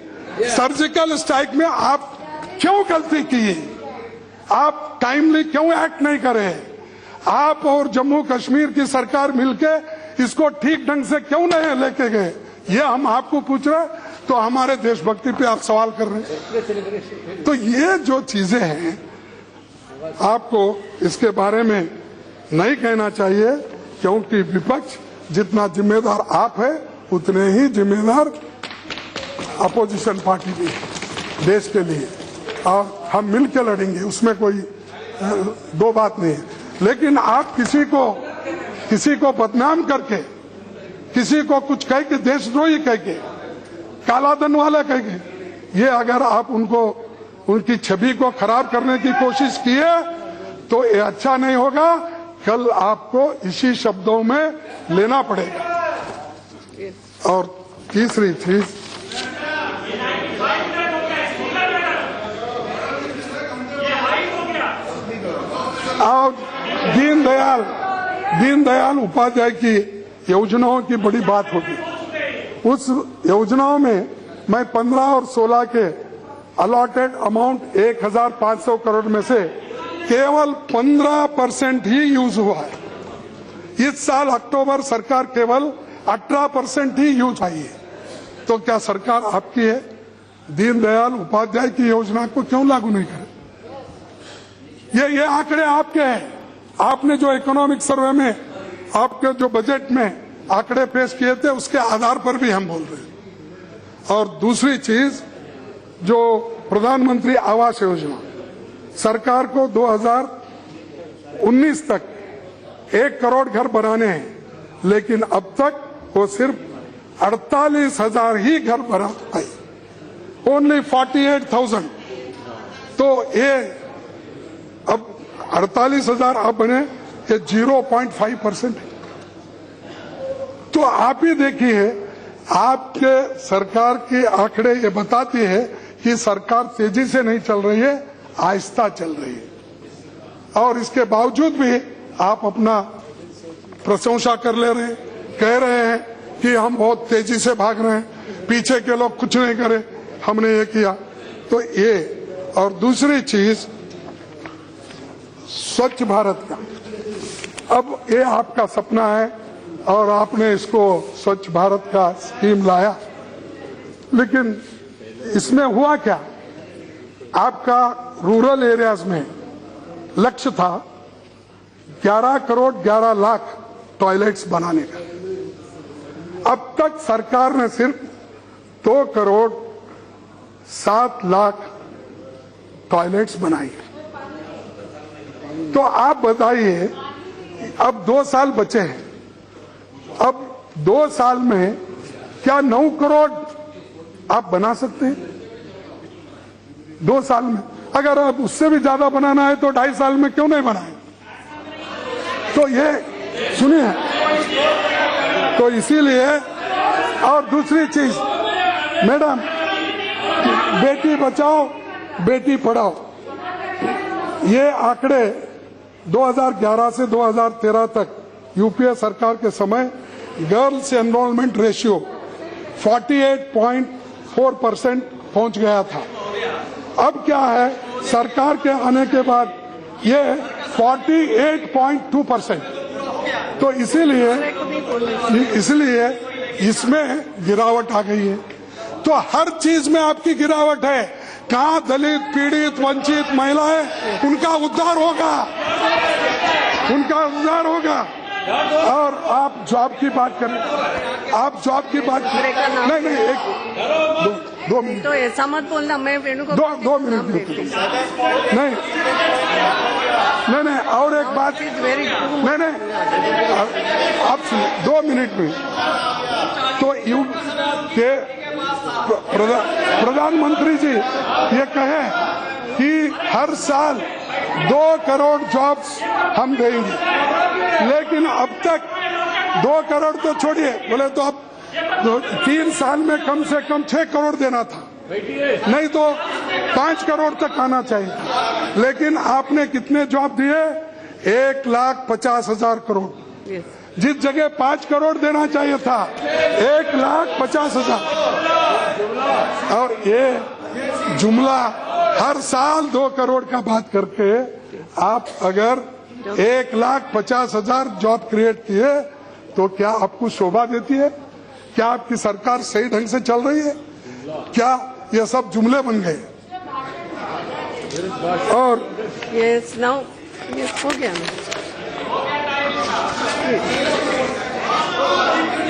सर्जिकल स्ट्राइक में आप क्यों गलती की? आप टाइमली क्यों एक्ट नहीं करे? आप और जम्मू कश्मीर की सरकार मिलके इसको ठीक ढंग से क्यों नहीं लेके गए? ये हम आपको पूछ रहे हैं, तो हमारे देशभक्ति पे आप सवाल कर रहे हैं। तो ये जो चीजें हैं, आपको इसके बारे में नहीं कहना चाहिए, क्योंकि विपक्ष जितना जिम्मेदार आप है, उतने ही जिम्मेदार अपोजिशन पार्टी भी है देश के लिए, और हम मिलकर लड़ेंगे, उसमें कोई दो बात नहीं है। लेकिन आप किसी को बदनाम करके, किसी को कुछ कह के, देशद्रोही कह के, काला धन वाला कह के, ये अगर आप उनकी छवि को खराब करने की कोशिश किए तो ये अच्छा नहीं होगा। कल आपको इसी शब्दों में लेना पड़ेगा। और तीसरी चीज, और दीनदयाल उपाध्याय की योजनाओं की बड़ी बात होगी। उस योजनाओं में मैं 15 और 16 के अलॉटेड अमाउंट 1500 करोड़ में से केवल 15% ही यूज हुआ है। इस साल अक्टूबर सरकार केवल 18% ही यूज आई है। तो क्या सरकार आपकी है? दीनदयाल उपाध्याय की योजना को क्यों लागू नहीं करे? ये आंकड़े आपके हैं। आपने जो इकोनॉमिक सर्वे में, आपके जो बजट में आंकड़े पेश किए थे, उसके आधार पर भी हम बोल रहे हैं। और दूसरी चीज, जो प्रधानमंत्री आवास योजना, सरकार को 2019 तक 1 करोड़ घर बनाने हैं, लेकिन अब तक वो सिर्फ 48,000 ही घर बना पाई, ओनली 48,000। तो ये अब 48,000 अब बने, ये 0.5% है। तो आप ही देखिए, आपके सरकार के आंकड़े ये बताती है कि सरकार तेजी से नहीं चल रही है, आहिस्ता चल रही है। और इसके बावजूद भी आप अपना प्रशंसा कर ले रहे हैं, कह रहे हैं कि हम बहुत तेजी से भाग रहे हैं, पीछे के लोग कुछ नहीं करे, हमने ये किया। तो ये, और दूसरी चीज स्वच्छ भारत का, अब ये आपका सपना है और आपने इसको स्वच्छ भारत का स्कीम लाया, लेकिन इसमें हुआ क्या? आपका रूरल एरियाज में लक्ष्य था 11 करोड़ 11 लाख टॉयलेट्स बनाने का। अब तक सरकार ने सिर्फ 2 करोड़ 7 लाख टॉयलेट्स बनाई है। तो आप बताइए, अब 2 साल बचे हैं, अब 2 साल में क्या 9 करोड़ आप बना सकते हैं? 2 साल में अगर अब उससे भी ज्यादा बनाना है तो 2.5 साल में क्यों नहीं बनाए? तो ये सुनिए, तो इसीलिए, और दूसरी चीज मैडम, बेटी बचाओ बेटी पढ़ाओ, ये आंकड़े 2011 से 2013 तक यूपीए सरकार के समय गर्ल्स एनरोलमेंट रेशियो 48.4% पहुंच गया था। अब क्या है, सरकार के आने के बाद ये 48.2%। तो इसलिए इसमें गिरावट आ गई है। तो हर चीज में आपकी गिरावट है। कहाँ दलित, पीड़ित, वंचित महिलाएं, उनका उद्धार होगा, उनका उद्धार होगा। और आप जॉब की बात करें, आप जॉब की बात करें, नहीं एक 2 मिनट, तो ऐसा मत बोलना, मैं वेणु को 2 मिनट नहीं, और एक बात, नहीं आप सुनिए, 2 मिनट में। तो यू के प्रधानमंत्री जी ये कहे कि हर साल 2 करोड़ जॉब्स हम देंगे, लेकिन अब तक 2 करोड़ तो छोड़िए, बोले तो अब 3 साल में कम से कम 6 करोड़ देना था, नहीं तो 5 करोड़ तक आना चाहिए। लेकिन आपने कितने जॉब दिए? 1,50,000 करोड़। जिस जगह 5 करोड़ देना चाहिए था, 1,50,000। और ये जुमला हर साल 2 करोड़ का बात करके आप अगर 1,50,000 जॉब क्रिएट किए तो क्या आपको शोभा देती है? क्या आपकी सरकार सही ढंग से चल रही है? क्या ये सब जुमले बन गए? और यस, नाउ यस हो गया ना।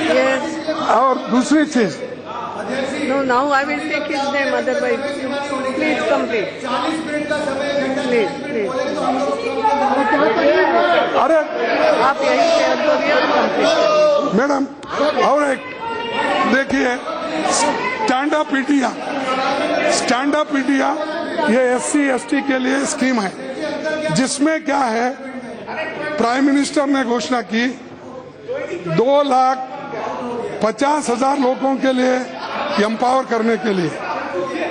यस, और दूसरी चीज, no, now I will take his name, otherwise please complete, 40 minute का समय प्लीज। अरे आप यही कह दो और कंप्लीट। मैडम, और एक देखिए, स्टैंड अप इंडिया ये SC ST के लिए स्कीम है, जिसमें क्या है, प्राइम मिनिस्टर ने घोषणा की 2,50,000 लोगों के लिए एम्पावर करने के लिए,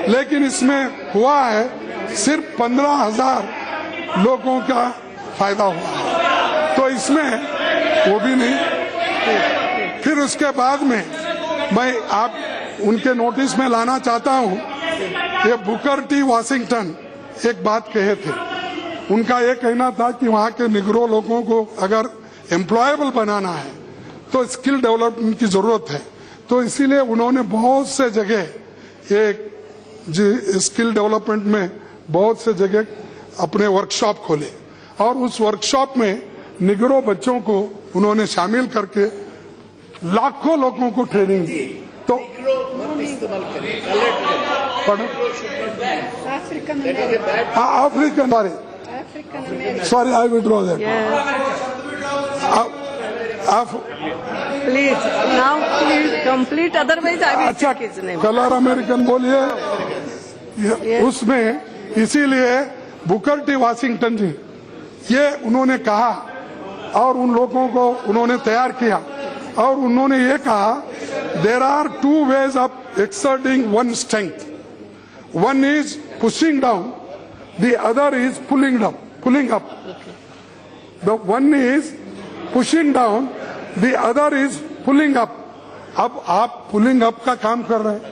लेकिन इसमें हुआ है सिर्फ 15,000 लोगों का फायदा हुआ है। तो इसमें वो भी नहीं। फिर उसके बाद में मैं आप उनके नोटिस में लाना चाहता हूं, ये बुकर टी वाशिंगटन एक बात कहे थे। उनका ये कहना था कि वहां के निग्रो लोगों को अगर एम्प्लॉयबल बनाना है तो स्किल डेवलपमेंट की जरूरत है। तो इसीलिए उन्होंने बहुत से जगह एक स्किल डेवलपमेंट में बहुत से जगह अपने वर्कशॉप खोले, और उस वर्कशॉप में निग्रो बच्चों को उन्होंने शामिल करके लाखों लोगों को ट्रेनिंग दी। तो African sorry I withdraw that. Please now please complete, otherwise I will अच्छा, take his name. Colour American बोलिए उसमें। इसीलिए बुकर टी वाशिंगटन जी ये उन्होंने कहा, और उन लोगों को उन्होंने तैयार किया, और उन्होंने ये कहा, there are 2 ways of exerting one strength. One is pushing down, the other is pulling up. The one is pushing down, the other is pulling up. अब आप पुलिंग अप का काम कर रहे हैं,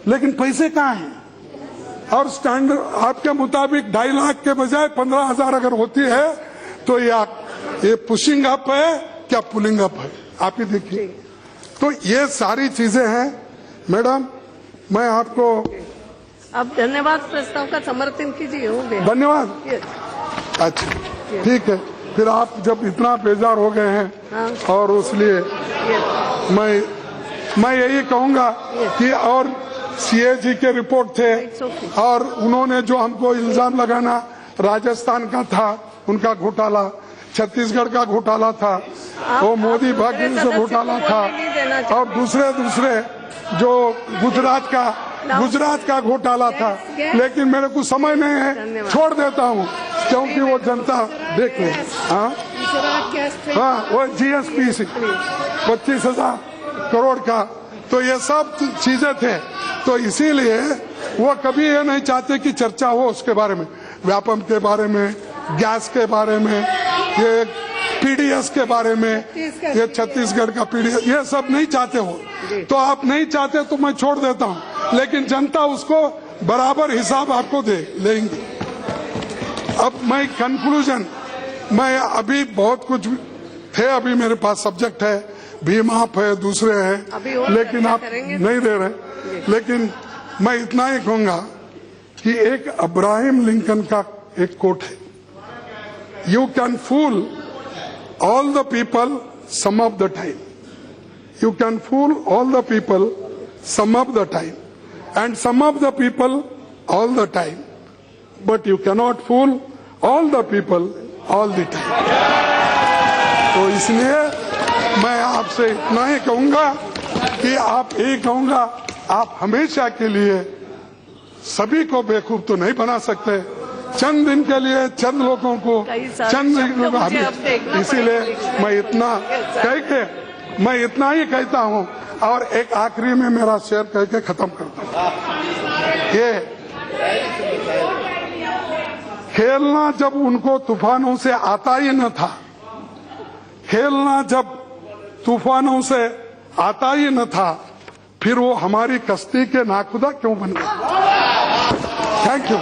लेकिन पैसे कहाँ हैं? और स्टैंडर्ड आपके मुताबिक 2.5 लाख के बजाय 15,000 अगर होती है तो ये पुशिंग अप है क्या पुलिंग अप है? आप ही देखिए। तो ये सारी चीजें हैं मैडम। मैं आपको आप धन्यवाद प्रस्ताव का समर्थन कीजिए। हो गया। धन्यवाद। ये- अच्छा ठीक है, फिर आप जब इतना बेजार हो गए हैं हाँ। और इसलिए ये- मैं यही कहूंगा कि और सीएजी के रिपोर्ट थे It's okay. और उन्होंने जो हमको इल्जाम लगाना राजस्थान का था, उनका घोटाला, छत्तीसगढ़ का घोटाला था, वो मोदी भाग्य से घोटाला था, और दूसरे जो गुजरात का घोटाला था। लेकिन मेरे को समय नहीं है, छोड़ देता हूँ क्योंकि वो जनता देख ले। हाँ वो जीएसपी 25,000 करोड़ का, तो ये सब चीजें थे, तो इसीलिए वो कभी ये नहीं चाहते कि चर्चा हो उसके बारे में, व्यापम के बारे में, गैस के बारे में, ये पीडीएस के बारे में, ये छत्तीसगढ़ का पीडीएस, ये सब नहीं चाहते हो। तो आप नहीं चाहते तो मैं छोड़ देता हूँ, लेकिन जनता उसको बराबर हिसाब आपको लेंगे। अब मैं कंक्लूजन, मैं अभी बहुत कुछ थे, अभी मेरे पास सब्जेक्ट है, भीम आप है, दूसरे हैं, लेकिन आप नहीं दे रहे। लेकिन मैं इतना ही कहूंगा कि एक अब्राहम लिंकन का एक कोट है, you can fool all the people some of the time. You can fool all the people some of the time, and some of the people all the time, but you cannot fool all the people all the time. तो इसलिए मैं आपसे इतना ही कहूंगा कि आप यही कहूंगा, आप हमेशा के लिए सभी को बेवकूफ तो नहीं बना सकते, चंद दिन के लिए चंद लोगों को, चंद लोगों को, इसीलिए मैं इतना ही कहता हूं। और एक आखिरी में मेरा शेर कह के खत्म करता हूं। ये खेलना जब उनको तूफानों से आता ही न था, खेलना जब तूफानों से आता ही न था, फिर वो हमारी कश्ती के नाखुदा क्यों बन गए। Thank you.